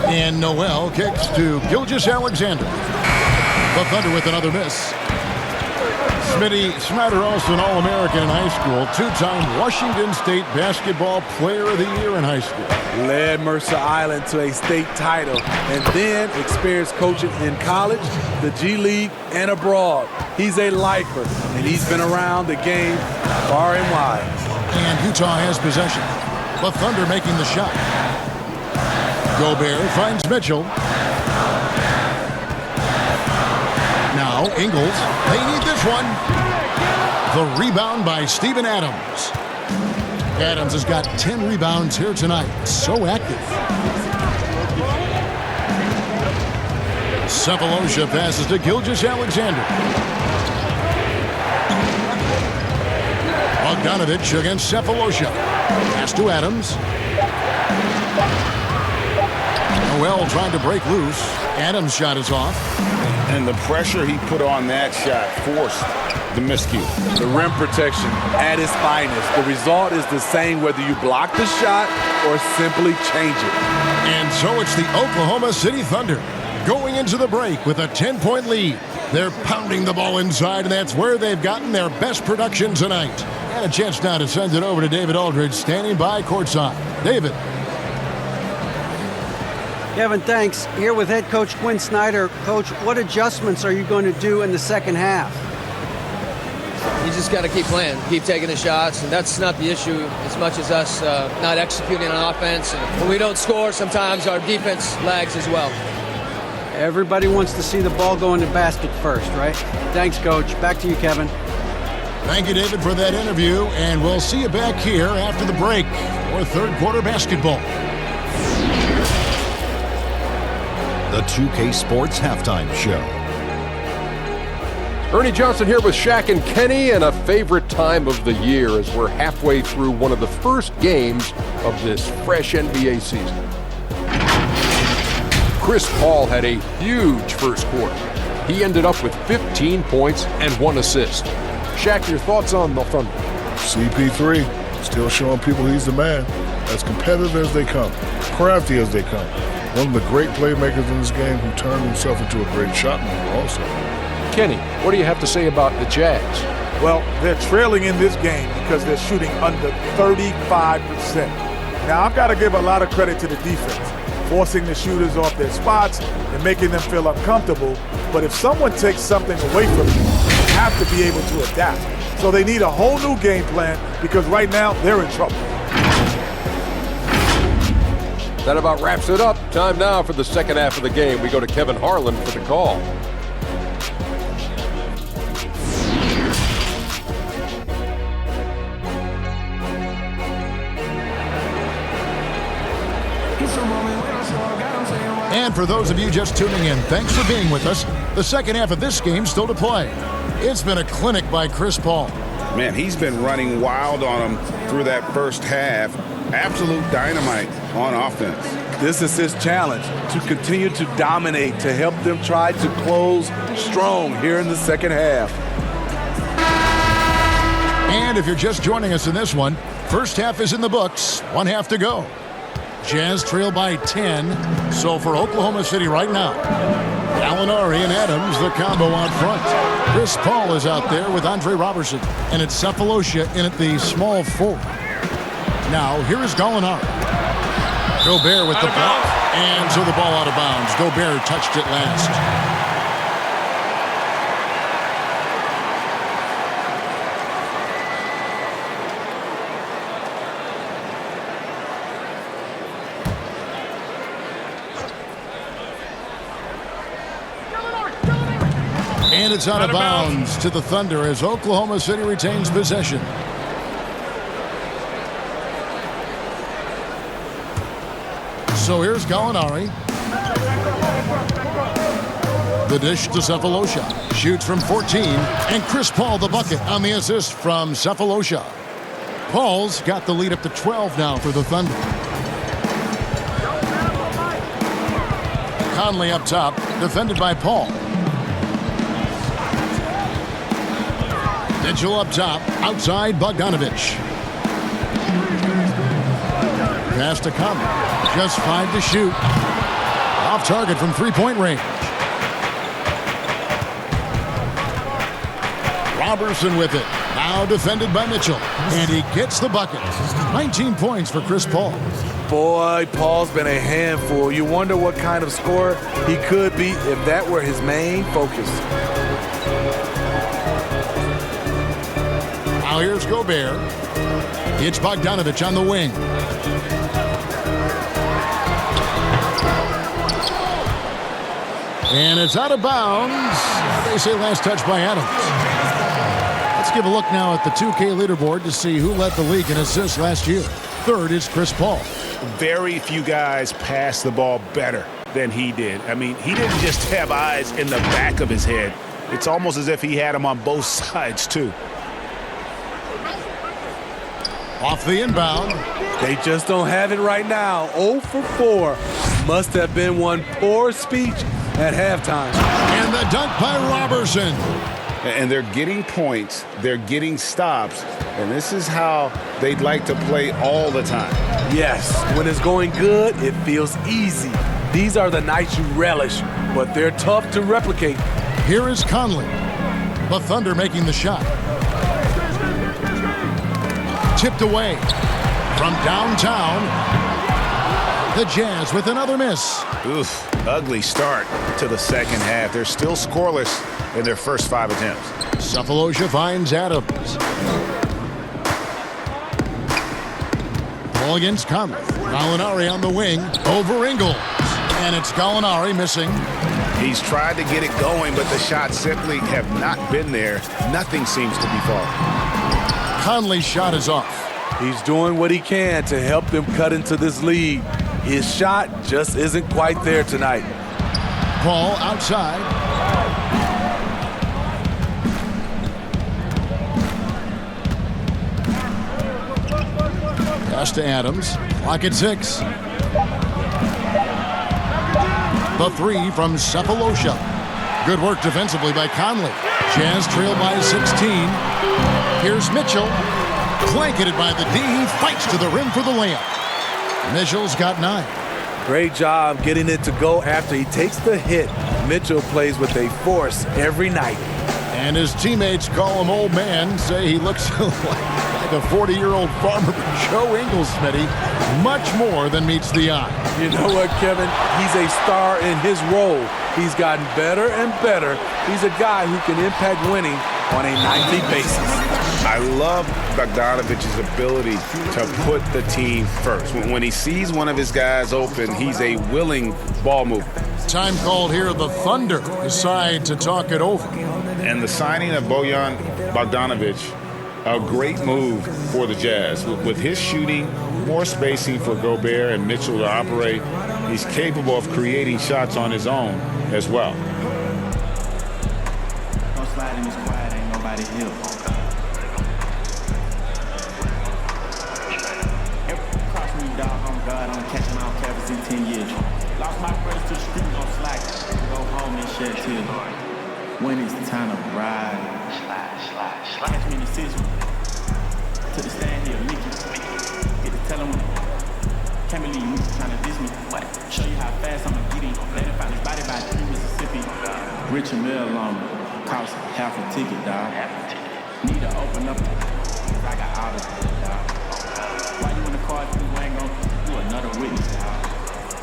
And Noel kicks to Gilgeous-Alexander. The Thunder with another miss. Smitty Snyder, also an All-American in high school. 2-time Washington State Basketball Player of the Year in high school. Led Mercer Island to a state title and then experienced coaching in college, the G League, and abroad. He's a lifer, and he's been around the game far and wide. And Utah has possession. The Thunder making the shot. Gobert finds Mitchell. Now Ingles. They need this one. The rebound by Steven Adams. Adams has got 10 rebounds here tonight. So active. Sefolosha passes to Gilgeous-Alexander. Bogdanovich against Sefolosha. Pass to Adams. Noel trying to break loose. Adams' shot is off. And the pressure he put on that shot forced the miscue. The rim protection at its finest. The result is the same whether you block the shot or simply change it. And so it's the Oklahoma City Thunder going into the break with a 10-point lead. They're pounding the ball inside, and that's where they've gotten their best production tonight. And a chance now to send it over to David Aldridge, standing by courtside. David. Kevin, thanks. Here with head coach Quinn Snyder. Coach, what adjustments are you going to do in the second half? You just got to keep playing, keep taking the shots, and that's not the issue as much as us not executing on offense. And when we don't score, sometimes our defense lags as well. Everybody wants to see the ball go in the basket first, right? Thanks, Coach. Back to you, Kevin. Thank you, David, for that interview, and we'll see you back here after the break for third quarter basketball. The 2K Sports Halftime Show. Ernie Johnson here with Shaq and Kenny, and a favorite time of the year as we're halfway through one of the first games of this fresh NBA season. Chris Paul had a huge first quarter. He ended up with 15 points and 1 assist. Shaq, your thoughts on the Thunder? CP3 still showing people he's the man. As competitive as they come, crafty as they come. One of the great playmakers in this game who turned himself into a great shot maker also. Kenny, what do you have to say about the Jazz? Well, they're trailing in this game because they're shooting under 35%. Now, I've got to give a lot of credit to the defense, forcing the shooters off their spots and making them feel uncomfortable. But if someone takes something away from you, you have to be able to adapt. So they need a whole new game plan because right now they're in trouble. That about wraps it up. Time now for the second half of the game. We go to Kevin Harlan for the call. It's a And for those of you just tuning in, thanks for being with us. The second half of this game still to play. It's been a clinic by Chris Paul. Man, he's been running wild on him through that first half. Absolute dynamite on offense. This is his challenge, to continue to dominate, to help them try to close strong here in the second half. And if you're just joining us in this one, first half is in the books, 1 half to go. Jazz trail by 10. So for Oklahoma City right now, Gallinari and Adams, the combo out front. Chris Paul is out there with Andre Robertson, and it's Cephalosha in at the small forward. Now, here is Gallinari. Gobert with the block, and so the ball out of bounds. Gobert touched it last. And it's out of bounds to the Thunder as Oklahoma City retains possession. So here's Gallinari. The dish to Cephalosha. Shoots from 14. And Chris Paul the bucket on the assist from Cephalosha. Paul's got the lead up to 12 now for the Thunder. Conley up top, defended by Paul. Mitchell up top, outside Bogdanovich. Pass to Conley. Just 5 to shoot. Off target from three-point range. Robertson with it. Now defended by Mitchell. And he gets the bucket. 19 points for Chris Paul. Boy, Paul's been a handful. You wonder what kind of scorer he could be if that were his main focus. Now here's Gobert. It's Bogdanovich on the wing. And it's out of bounds. They say last touch by Adams. Let's give a look now at the 2K leaderboard to see who led the league in assists last year. Third is Chris Paul. Very few guys pass the ball better than he did. I mean, he didn't just have eyes in the back of his head. It's almost as if he had them on both sides, too. Off the inbound. They just don't have it right now. 0 for 4. Must have been one poor speech at halftime. And the dunk by Robertson. And they're getting points. They're getting stops. And this is how they'd like to play all the time. Yes, when it's going good, it feels easy. These are the nights you relish, but they're tough to replicate. Here is Conley. The Thunder making the shot. Tipped away from downtown. The Jazz with another miss. Oof, ugly start to the second half. They're still scoreless in their first 5 attempts. Cephalosha finds Adams. Ball against Conley. Gallinari on the wing over Ingles. And it's Gallinari missing. He's tried to get it going, but the shots simply have not been there. Nothing seems to be falling. Conley's shot is off. He's doing what he can to help them cut into this lead. His shot just isn't quite there tonight. Paul outside. Pass to Adams. Clock at 6. The 3 from Cephalosha. Good work defensively by Conley. Jazz trail by 16. Here's Mitchell. Blanketed by the D. He fights to the rim for the layup. Mitchell's got 9. Great job getting it to go after he takes the hit. Mitchell plays with a force every night. And his teammates call him old man, say he looks like a 40-year-old farmer. Joe Ingles, Smitty, much more than meets the eye. You know what, Kevin? He's a star in his role. He's gotten better and better. He's a guy who can impact winning on a nightly basis. I love Bogdanovich's ability to put the team first. When he sees one of his guys open, he's a willing ball mover. Time called here. The Thunder decide to talk it over. And the signing of Bojan Bogdanovic, a great move for the Jazz. With his shooting, more spacing for Gobert and Mitchell to operate. He's capable of creating shots on his own as well. Don't slide in this quiet, ain't nobody here. Cross me, dog, on God, I'm catching on campus in 10 years. Lost my friends to the street, on slack. Go home and shed tears. When it's time to ride, slide. Catch me in the city. To the stand here, Mickey. Get to tell him, can't believe you trying to diss me. Show you how fast I'm gonna get in. Let him find his body by 3 Mississippi. Richard Mill cost half a ticket, dog. Need to open up, cause I got out of it, dog. Why you in the car if you ain't gonna do another witness, dog?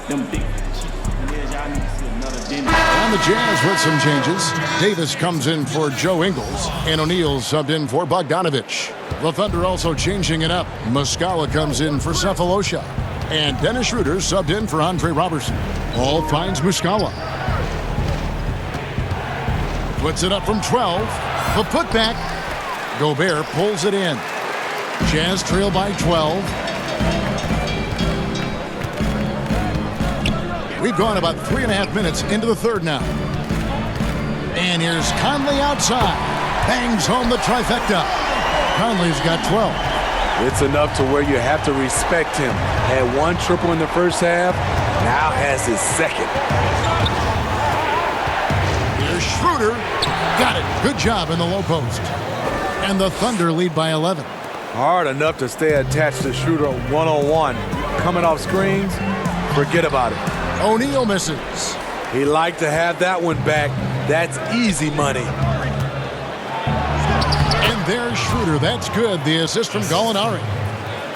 Them big cheap niggas, y'all need to see another dinner. And the Jazz with some changes. Davis comes in for Joe Ingles, and O'Neal subbed in for Bogdanovich. The Thunder also changing it up. Muscala comes in for Cephalosha. And Dennis Schroeder subbed in for Andre Robertson. Ball finds Muscala. Puts it up from 12. The putback. Gobert pulls it in. Jazz trail by 12. We've gone about 3.5 minutes into the third now. And here's Conley outside. Bangs home the trifecta. Conley's got 12. It's enough to where you have to respect him. Had 1 triple in the first half, now has his second. Here's Schroeder. Got it. Good job in the low post. And the Thunder lead by 11. Hard enough to stay attached to Schroeder one-on-one. Coming off screens, forget about it. O'Neal misses. He liked to have that one back. That's easy money. And there's Schroeder. That's good. The assist from Gallinari.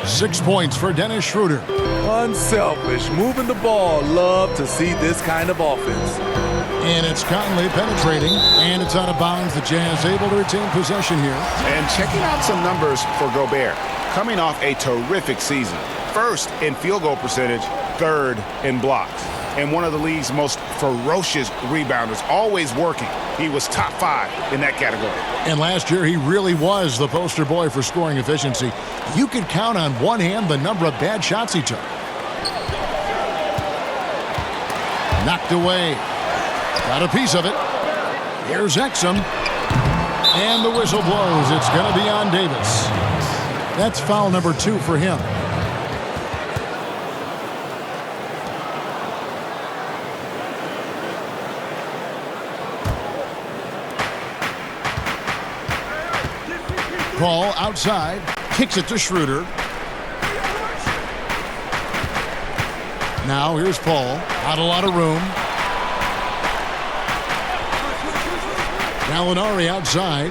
6 points for Dennis Schroeder. Unselfish, moving the ball. Love to see this kind of offense. And it's Conley penetrating, and it's out of bounds. The Jazz able to retain possession here. And checking out some numbers for Gobert. Coming off a terrific season. First in field goal percentage, third in blocks. And one of the league's most ferocious rebounders, always working. He was top 5 in that category. And last year, he really was the poster boy for scoring efficiency. You could count on one hand the number of bad shots he took. Knocked away. Got a piece of it. Here's Exum. And the whistle blows. It's going to be on Davis. That's foul number 2 for him. Paul outside, kicks it to Schroeder. Now here's Paul, not a lot of room. Gallinari outside,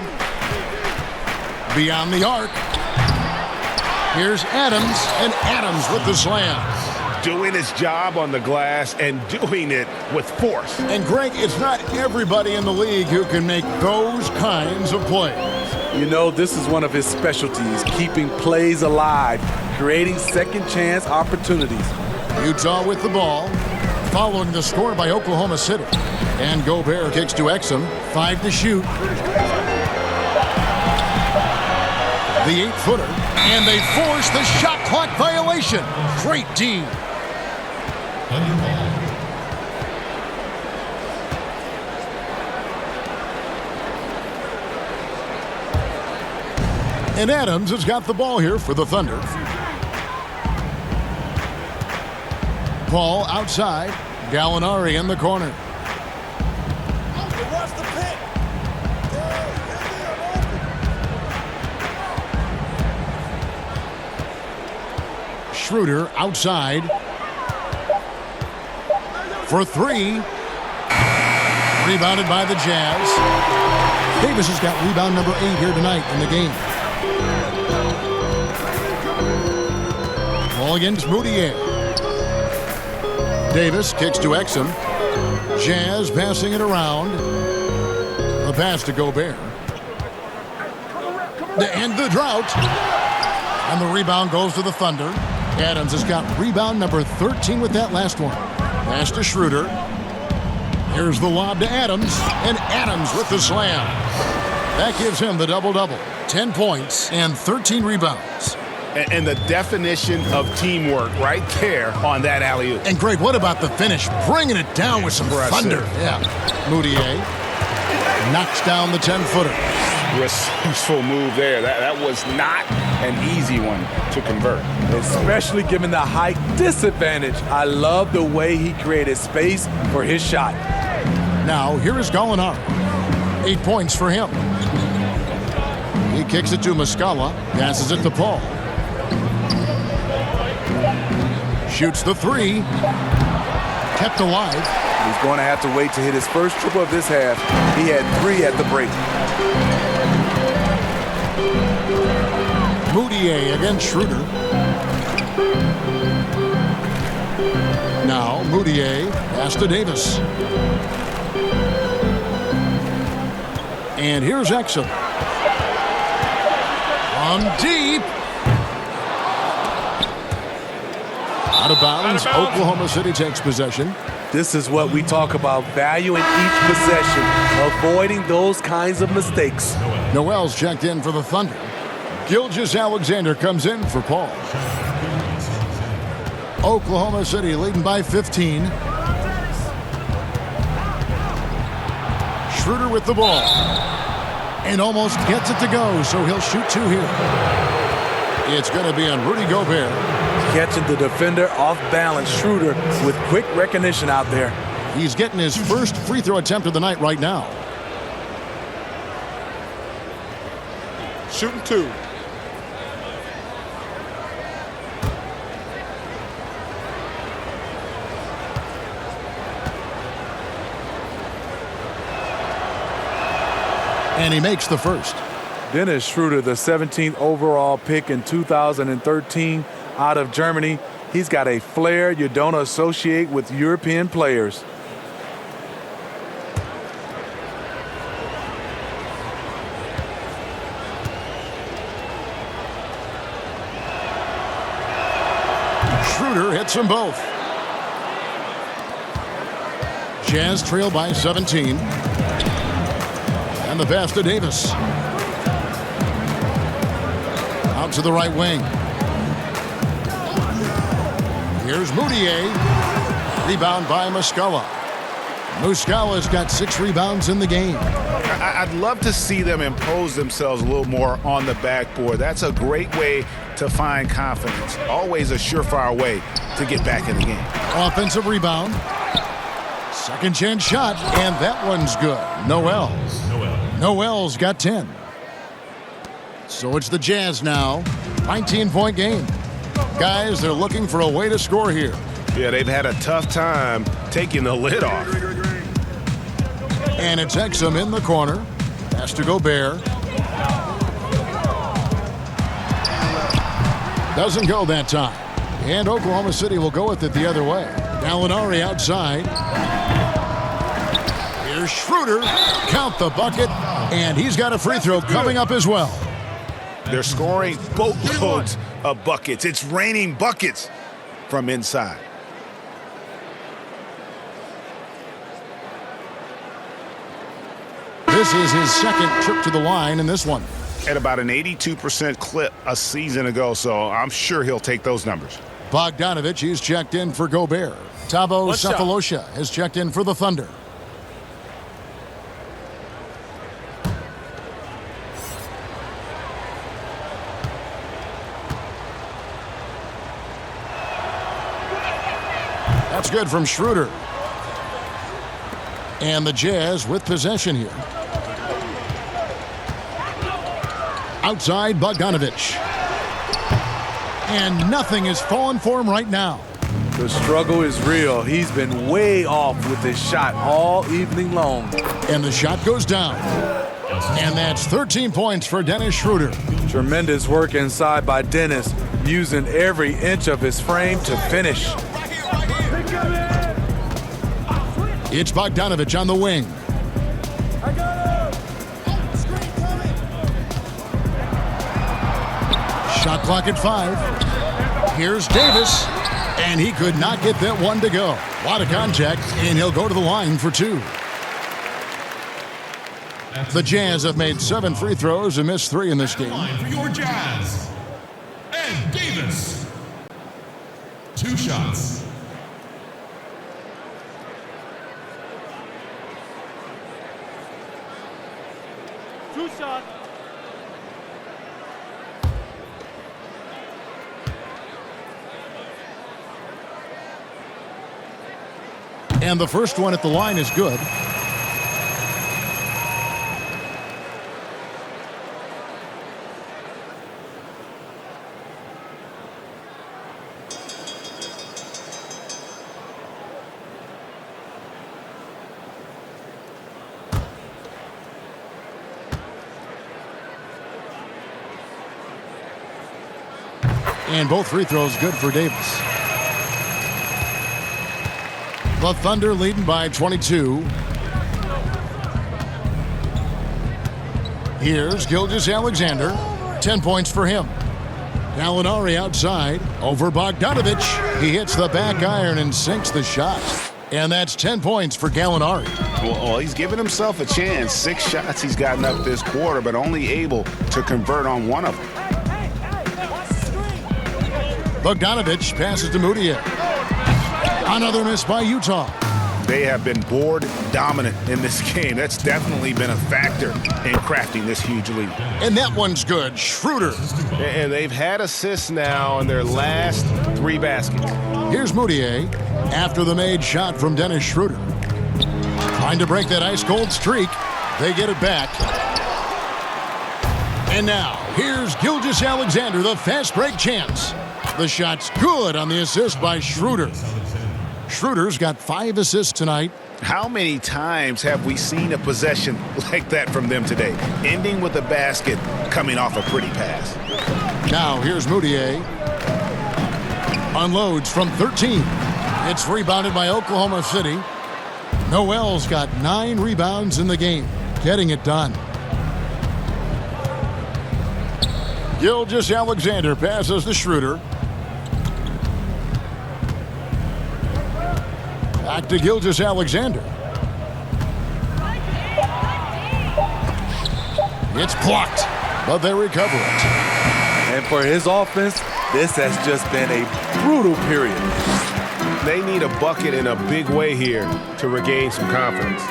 beyond the arc. Here's Adams, and Adams with the slam. Doing his job on the glass and doing it with force. And Greg, it's not everybody in the league who can make those kinds of plays. You know, this is one of his specialties, keeping plays alive, creating second chance opportunities. Utah with the ball, following the score by Oklahoma City. And Gobert kicks to Exum, 5 to shoot. The 8-footer, and they force the shot clock violation. Great D. And Adams has got the ball here for the Thunder. Paul outside. Gallinari in the corner. Schroeder outside. For 3. Rebounded by the Jazz. Davis has got rebound number 8 here tonight in the game. Ball against Moutier. Davis kicks to Exum. Jazz passing it around. A pass to Gobert. To end the drought. And the rebound goes to the Thunder. Adams has got rebound number 13 with that last one. Pass to Schroeder. Here's the lob to Adams. And Adams with the slam. That gives him the double-double. 10 points and 13 rebounds. And the definition of teamwork right there on that alley-oop. And great, what about the finish? Bringing it down with some thunder. Yeah. Moutier knocks down the 10-footer. Resourceful move there. That was not an easy one to convert. Especially given the height disadvantage. I love the way he created space for his shot. Now, here is Gallinari. 8 points for him. He kicks it to Muscala, passes it to Paul. Shoots the three. Kept alive. He's going to have to wait to hit his first triple of this half. He had 3 at the break. Moutier against Schroeder. Now Moutier pass to Davis. And here's Exum. From deep. Out of bounds. Oklahoma City takes possession. This is what we talk about, valuing each possession, avoiding those kinds of mistakes. Noel's checked in for the Thunder. Gilgeous-Alexander comes in for Paul. Oklahoma City leading by 15. Schroeder with the ball. And almost gets it to go, so he'll shoot 2 here. It's going to be on Rudy Gobert. Catching the defender off balance. Schroeder with quick recognition out there. He's getting his first free throw attempt of the night right now. Shooting 2. And he makes the first. Dennis Schroeder, the 17th overall pick in 2013 out of Germany. He's got a flair you don't associate with European players. Schroeder hits them both. Jazz trail by 17. And the pass to Davis. Out to the right wing. Here's Moutier. Rebound by Muscala. Muscala's got 6 rebounds in the game. I'd love to see them impose themselves a little more on the backboard. That's a great way to find confidence. Always a surefire way to get back in the game. Offensive rebound. Second chance shot, and that one's good. Noel's got 10. So it's the Jazz now. 19-point game. Guys, they're looking for a way to score here. Yeah, they've had a tough time taking the lid off. And it's Exum in the corner. Pass to Gobert. Doesn't go that time. And Oklahoma City will go with it the other way. Gallinari outside. Here's Schroeder. Count the bucket. And he's got a free throw coming up as well. They're scoring boatloads of buckets. It's raining buckets from inside. This is his second trip to the line in this one. At about an 82% clip a season ago, so I'm sure he'll take those numbers. Bogdanovich, he's checked in for Gobert. Thabo Sefolosha has checked in for the Thunder. That's good from Schroeder. And the Jazz with possession here. Outside Bogdanovich. And nothing is falling for him right now. The struggle is real. He's been way off with his shot all evening long. And the shot goes down. And that's 13 points for Dennis Schroeder. Tremendous work inside by Dennis, using every inch of his frame to finish. It's Bogdanovich on the wing. Shot clock at 5. Here's Davis. And he could not get that one to go. A lot of contact, and he'll go to the line for 2. The Jazz have made 7 free throws and missed 3 in this game. For your Jazz, Ed Davis. 2 shots. And the first one at the line is good. And both free throws good for Davis. The Thunder leading by 22. Here's Gilgeous-Alexander. 10 points for him. Gallinari outside over Bogdanovic. He hits the back iron and sinks the shot. And that's 10 points for Gallinari. Well, he's given himself a chance. 6 shots he's gotten up this quarter, but only able to convert on one of them. Bogdanovic passes to Mudiay. Another miss by Utah. They have been board dominant in this game. That's definitely been a factor in crafting this huge lead. And that one's good. Schroeder. And they've had assists now in their last 3 baskets. Here's Mudiay after the made shot from Dennis Schroeder. Trying to break that ice-cold streak. They get it back. And now, here's Gilgeous-Alexander, the fast break chance. The shot's good on the assist by Schroeder. Schroeder's got 5 assists tonight. How many times have we seen a possession like that from them today? Ending with a basket, coming off a pretty pass. Now here's Mudiay. Unloads from 13. It's rebounded by Oklahoma City. Noel's got 9 rebounds in the game. Getting it done. Gilgeous-Alexander passes to Schroeder. Back to Gilgeous-Alexander. It's blocked, but they recover it. And for his offense, this has just been a brutal period. They need a bucket in a big way here to regain some confidence.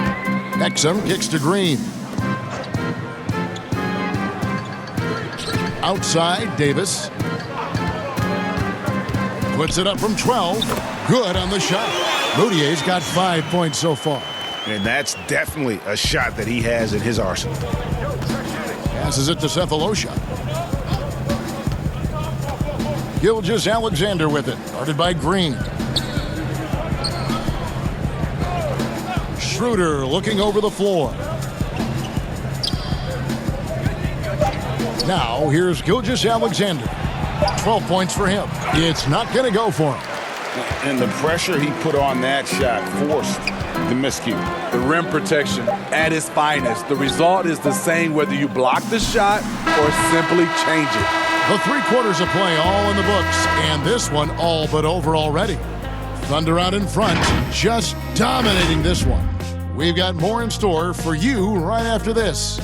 Exum kicks to Green. Outside, Davis. Puts it up from 12. Good on the shot. Mudiay's got 5 points so far. And that's definitely a shot that he has in his arsenal. Passes it to Sefolosha. Gilgeous-Alexander with it. Guarded by Green. Schroeder looking over the floor. Now here's Gilgeous-Alexander. 12 points for him. It's not going to go for him. And the pressure he put on that shot forced the miscue. The rim protection at its finest. The result is the same whether you block the shot or simply change it. The 3 quarters of play all in the books, and this one all but over already. Thunder out in front, just dominating this one. We've got more in store for you right after this.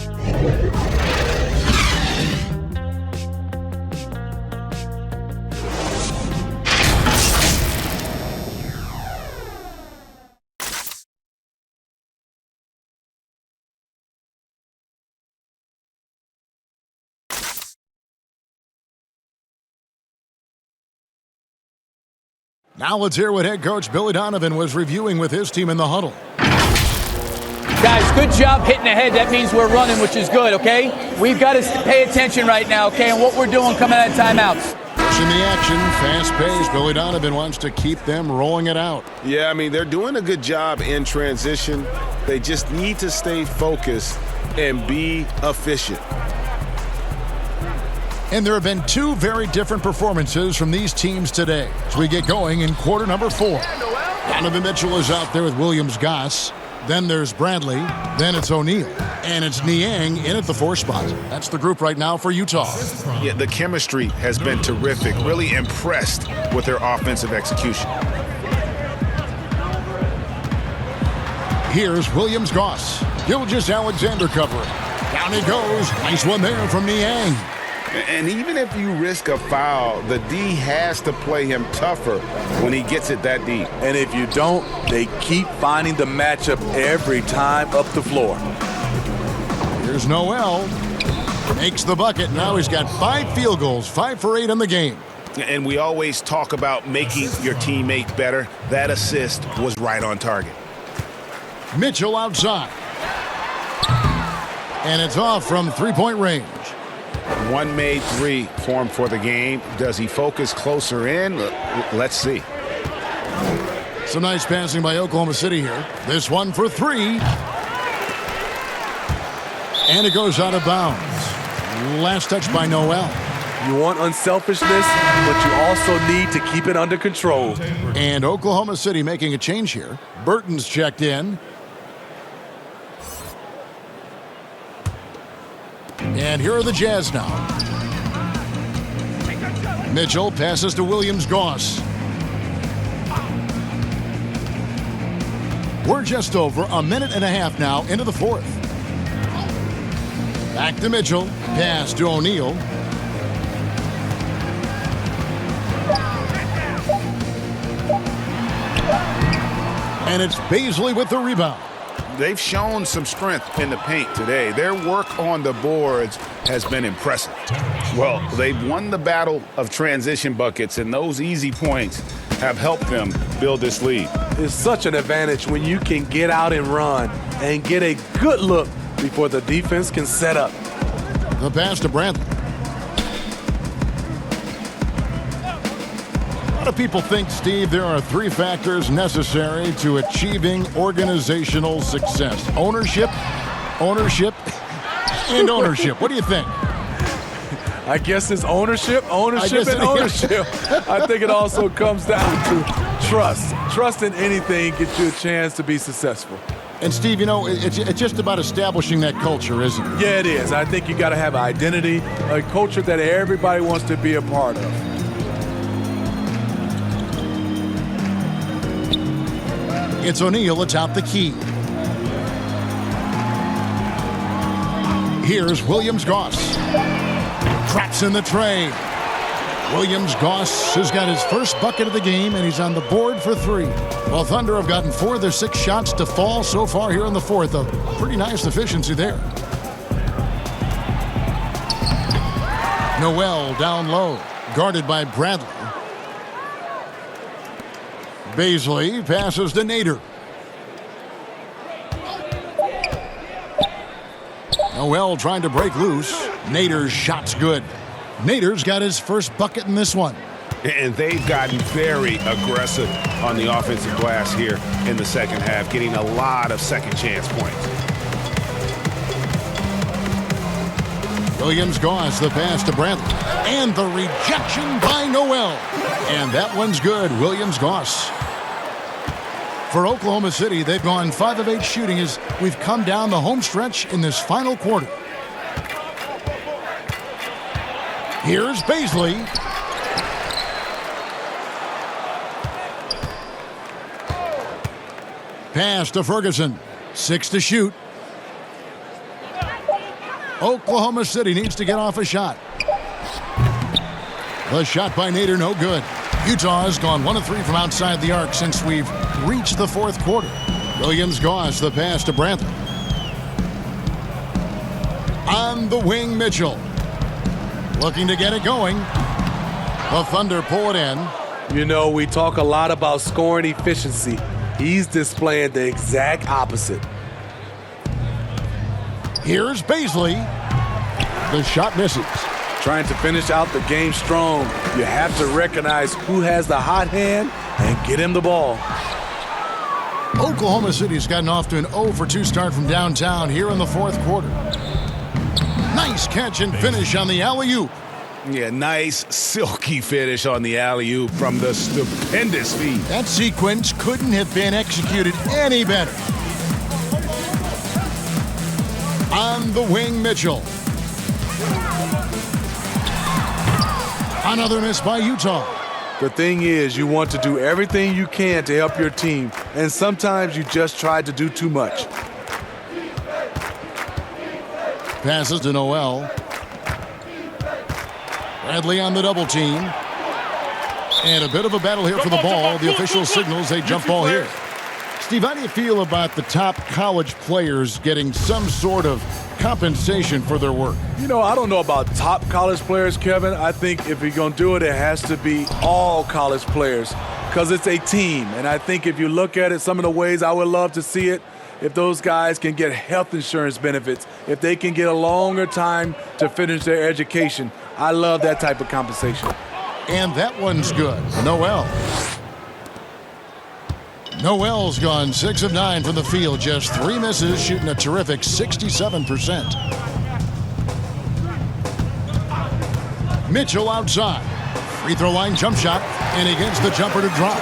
Now let's hear what head coach Billy Donovan was reviewing with his team in the huddle. Guys, good job hitting ahead. That means we're running, which is good, okay? We've got to pay attention right now, okay, and what we're doing coming out of timeouts. Pushing the action, fast pace. Billy Donovan wants to keep them rolling it out. Yeah, I mean, they're doing a good job in transition. They just need to stay focused and be efficient. And there have been 2 very different performances from these teams today as we get going in quarter number 4. Donovan Mitchell is out there with Williams-Goss. Then there's Bradley. Then it's O'Neal. And it's Niang in at the 4 spot. That's the group right now for Utah. Yeah, the chemistry has been terrific. Really impressed with their offensive execution. Here's Williams-Goss. Gilgeous-Alexander covering. Down he goes. Nice one there from Niang. And even if you risk a foul, the D has to play him tougher when he gets it that deep. And if you don't, they keep finding the matchup every time up the floor. Here's Noel. Makes the bucket. Now he's got 5 field goals, 5 for 8 in the game. And we always talk about making your teammate better. That assist was right on target. Mitchell outside. And it's off from three-point range. One made three for him for the game. Does he focus closer in? Let's see. Some nice passing by Oklahoma City here. This one for 3. And it goes out of bounds. Last touch by Noel. You want unselfishness, but you also need to keep it under control. And Oklahoma City making a change here. Burton's checked in. And here are the Jazz now. Mitchell passes to Williams-Goss. We're just over a minute and a half now into the fourth. Back to Mitchell. Pass to O'Neal. And it's Bazley with the rebound. They've shown some strength in the paint today. Their work on the boards has been impressive. Well, they've won the battle of transition buckets, and those easy points have helped them build this lead. It's such an advantage when you can get out and run and get a good look before the defense can set up. The pass to Brantley. A lot of people think, Steve, there are 3 factors necessary to achieving organizational success. Ownership, and ownership. What do you think? I guess it's ownership. I think it also comes down to trust. Trust in anything gets you a chance to be successful. And, Steve, you know, it's just about establishing that culture, isn't it? Yeah, it is. I think you got to have an identity, a culture that everybody wants to be a part of. It's O'Neal atop the key. Here's Williams-Goss. Traps in the tray. Williams-Goss has got his first bucket of the game, and he's on the board for 3. Well, Thunder have gotten 4 of their 6 shots to fall so far here in the fourth. A pretty nice efficiency there. Noel down low, guarded by Bradley. Bazley passes to Nader. Noel trying to break loose. Nader's shot's good. Nader's got his first bucket in this one. And they've gotten very aggressive on the offensive glass here in the second half, getting a lot of second chance points. Williams-Goss, the pass to Brantley. And the rejection by Noel. And that one's good. Williams-Goss. For Oklahoma City, they've gone 5 of 8 shooting as we've come down the home stretch in this final quarter. Here's Bazley. Pass to Ferguson. 6 to shoot. Oklahoma City needs to get off a shot. The shot by Nader, no good. Utah has gone 1 of 3 from outside the arc since we've reached the fourth quarter. Williams-Goss, the pass to Brantley. On the wing, Mitchell. Looking to get it going. The Thunder pull it in. You know, we talk a lot about scoring efficiency. He's displaying the exact opposite. Here's Bazley. The shot misses. Trying to finish out the game strong, you have to recognize who has the hot hand and get him the ball. Oklahoma City's gotten off to an 0 for 2 start from downtown here in the fourth quarter. Nice catch and finish on the alley-oop. Yeah, nice, silky finish on the alley-oop from the stupendous feed. That sequence couldn't have been executed any better. On the wing, Mitchell. Another miss by Utah. The thing is, you want to do everything you can to help your team, and sometimes you just try to do too much. Passes to Noel. Bradley on the double team. And a bit of a battle here for the ball. The official signals a jump ball here. Steve, how do you feel about the top college players getting some sort of compensation for their work? You know, I don't know about top college players, Kevin. I think if you're going to do it, it has to be all college players because it's a team. And I think if you look at it, some of the ways I would love to see it, if those guys can get health insurance benefits, if they can get a longer time to finish their education, I love that type of compensation. And that one's good. Noel. Noel's gone 6 of 9 from the field, just 3 misses, shooting a terrific 67%. Mitchell outside. Free throw line jump shot, and he gets the jumper to drop.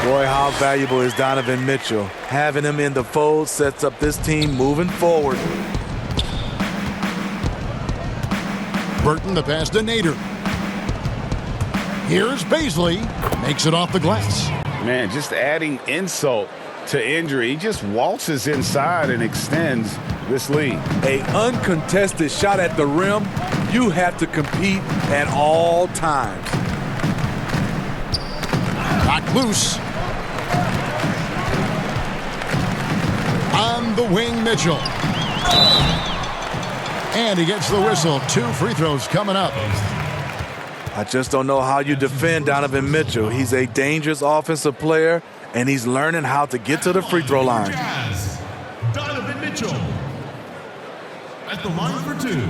Boy, how valuable is Donovan Mitchell? Having him in the fold sets up this team moving forward. Burton, the pass to Nader. Here's Baisley, makes it off the glass. Man, just adding insult to injury. He just waltzes inside and extends this lead. An uncontested shot at the rim, you have to compete at all times. Knocked loose. On the wing, Mitchell. And he gets the whistle. 2 free throws coming up. I just don't know how you defend Donovan Mitchell. He's a dangerous offensive player, and he's learning how to get to the free throw line. Jazz, Donovan Mitchell at the line for 2.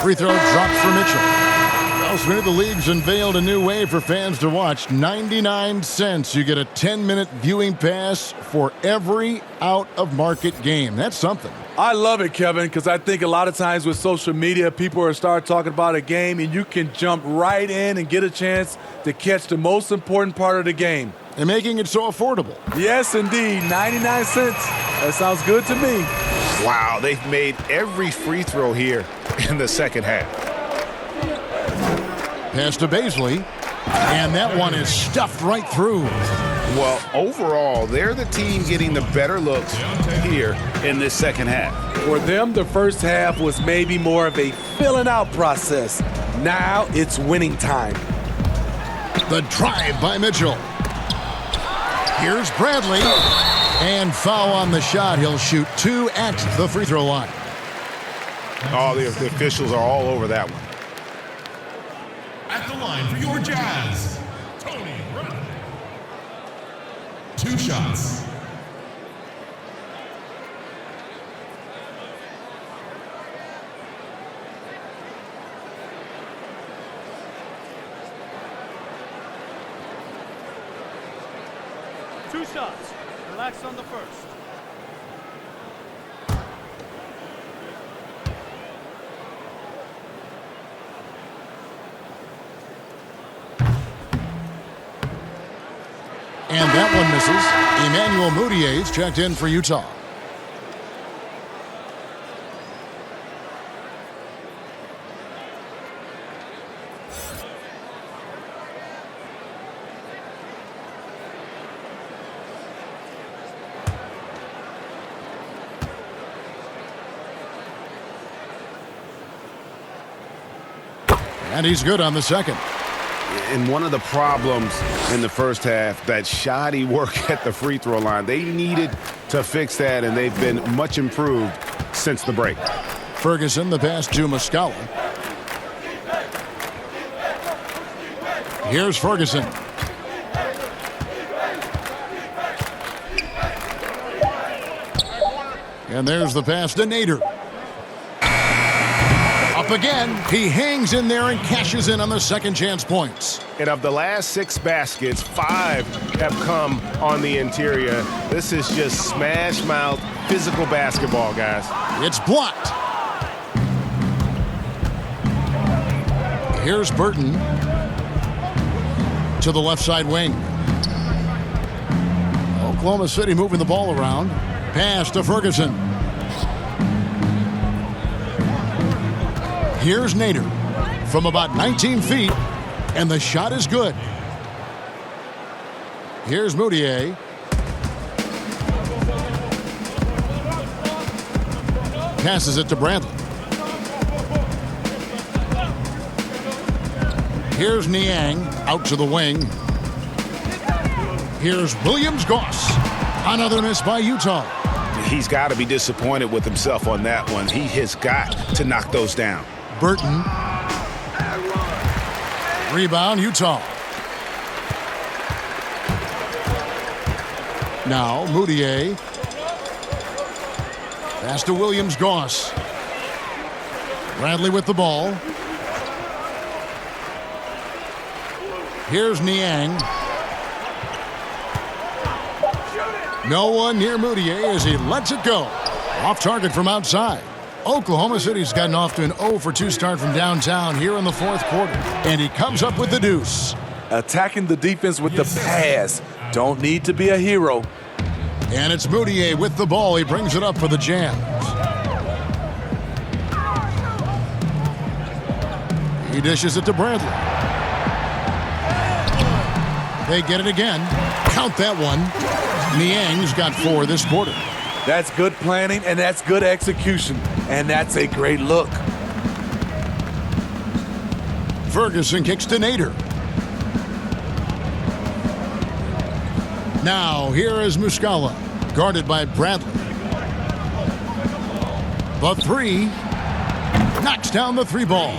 Free throw dropped for Mitchell. Well, Smith, the league's unveiled a new way for fans to watch. 99 cents. You get a 10-minute viewing pass for every out-of-market game. That's something. I love it, Kevin, because I think a lot of times with social media, people are start talking about a game, and you can jump right in and get a chance to catch the most important part of the game. And making it so affordable. Yes, indeed. 99 cents. That sounds good to me. Wow, they've made every free throw here in the second half. Pass to Baisley, and that one is stuffed right through. Well, overall, they're the team getting the better looks here in this second half. For them, the first half was maybe more of a filling out process. Now it's winning time. The drive by Mitchell. Here's Bradley. And foul on the shot. He'll shoot 2 at the free throw line. Oh, the officials are all over that one. At the line for your Jazz, Tony Bradley. 2 shots. Two shots. Relax on the first. And that one misses. Emmanuel Mudiay's checked in for Utah. And he's good on the second. And one of the problems in the first half, that shoddy work at the free throw line. They needed to fix that, and they've been much improved since the break. Ferguson, the pass to Muscala. Here's Ferguson. And there's the pass to Nader. Up again. He hangs in there and cashes in on the second chance points. And of the last 6 baskets, 5 have come on the interior. This is just smash mouth physical basketball, guys. It's blocked. Here's Burton to the left side wing. Oklahoma City moving the ball around. Pass to Ferguson. Here's Nader from about 19 feet, and the shot is good. Here's Moutier. Passes it to Bradley. Here's Niang out to the wing. Here's Williams-Goss. Another miss by Utah. He's got to be disappointed with himself on that one. He has got to knock those down. Burton. Rebound, Utah. Now, Moutier. Pass to Williams-Goss. Bradley with the ball. Here's Niang. No one near Moutier as he lets it go. Off target from outside. Oklahoma City's gotten off to an 0-for-2 start from downtown here in the fourth quarter. And he comes up with the deuce. Attacking the defense with the pass. Don't need to be a hero. And it's Moutier with the ball. He brings it up for the Jams. He dishes it to Bradley. They get it again. Count that one. Niang's got 4 this quarter. That's good planning, and that's good execution. And that's a great look. Ferguson kicks to Nader. Now, here is Muscala, guarded by Bradley. The 3. Knocks down the 3 ball.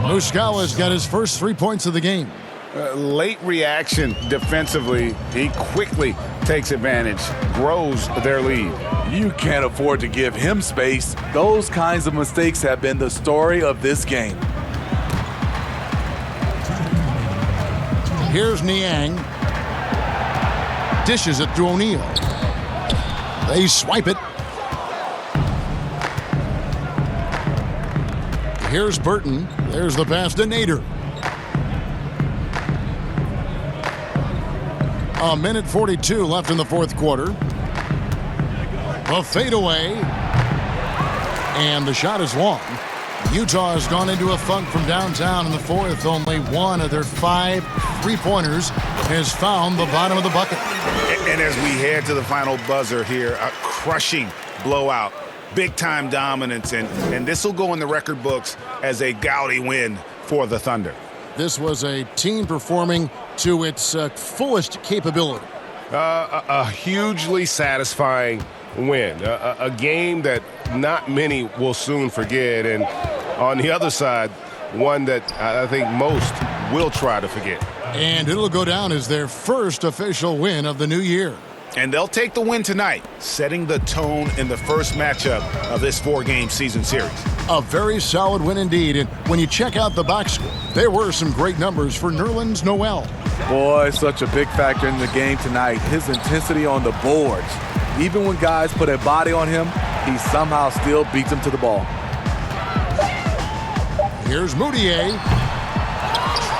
Muscala's got his first 3 points of the game. Late reaction defensively. He quickly takes advantage, grows their lead. You can't afford to give him space. Those kinds of mistakes have been the story of this game. Here's Niang. Dishes it to O'Neal. They swipe it. Here's Burton. There's the pass to Nader. A minute 42 left in the fourth quarter. A fadeaway. And the shot is long. Utah has gone into a funk from downtown in the fourth. Only one of their 5 3-pointers has found the bottom of the bucket. And as we head to the final buzzer here, a crushing blowout. Big-time dominance, and this will go in the record books as a gaudy win for the Thunder. This was a team performing to its fullest capability. A hugely satisfying win. A game that not many will soon forget. And on the other side, one that I think most will try to forget. And it'll go down as their first official win of the new year. And they'll take the win tonight, setting the tone in the first matchup of this 4-game season series. A very solid win indeed. And when you check out the box score, there were some great numbers for Nerlens Noel. Boy, such a big factor in the game tonight. His intensity on the boards. Even when guys put a body on him, he somehow still beats them to the ball. Here's Moutier.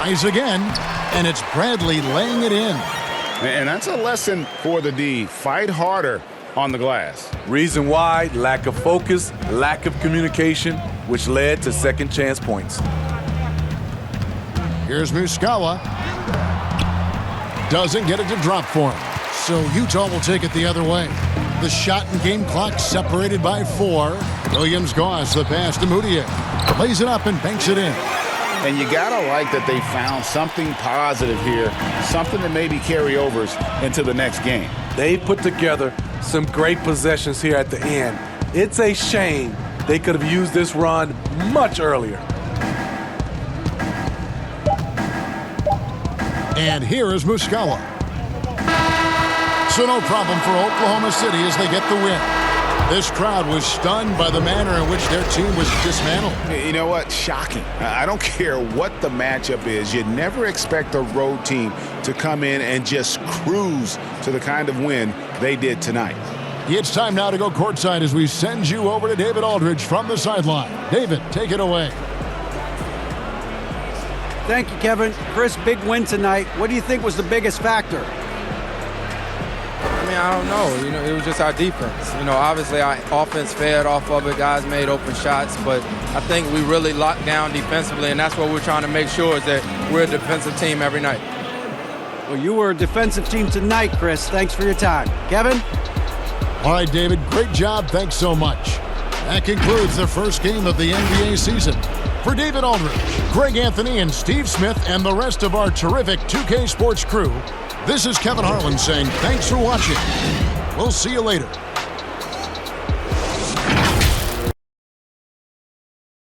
Tries again, and it's Bradley laying it in. And that's a lesson for the D. Fight harder on the glass. Reason why: lack of focus, lack of communication, which led to second chance points. Here's Muscala. Doesn't get it to drop for him. So Utah will take it the other way. The shot and game clock separated by 4. Williams-Goss, the pass to Moutier. Lays it up and banks it in. And you gotta like that they found something positive here, something that maybe carry overs into the next game. They put together some great possessions here at the end. It's a shame they could have used this run much earlier. And here is Muscala. So no problem for Oklahoma City as they get the win. This crowd was stunned by the manner in which their team was dismantled. You know what? Shocking. I don't care what the matchup is. You never expect a road team to come in and just cruise to the kind of win they did tonight. It's time now to go courtside as we send you over to David Aldridge from the sideline. David, take it away. Thank you, Kevin. Chris, big win tonight. What do you think was the biggest factor? I don't know. You know, it was just our defense. You know, obviously our offense fed off of it. Guys made open shots, but I think we really locked down defensively, and that's what we're trying to make sure is that we're a defensive team every night. Well, you were a defensive team tonight, Chris. Thanks for your time. Kevin? All right, David, great job. Thanks so much. That concludes the first game of the NBA season. For David Aldridge, Greg Anthony, and Steve Smith, and the rest of our terrific 2K Sports crew, this is Kevin Harlan saying thanks for watching. We'll see you later.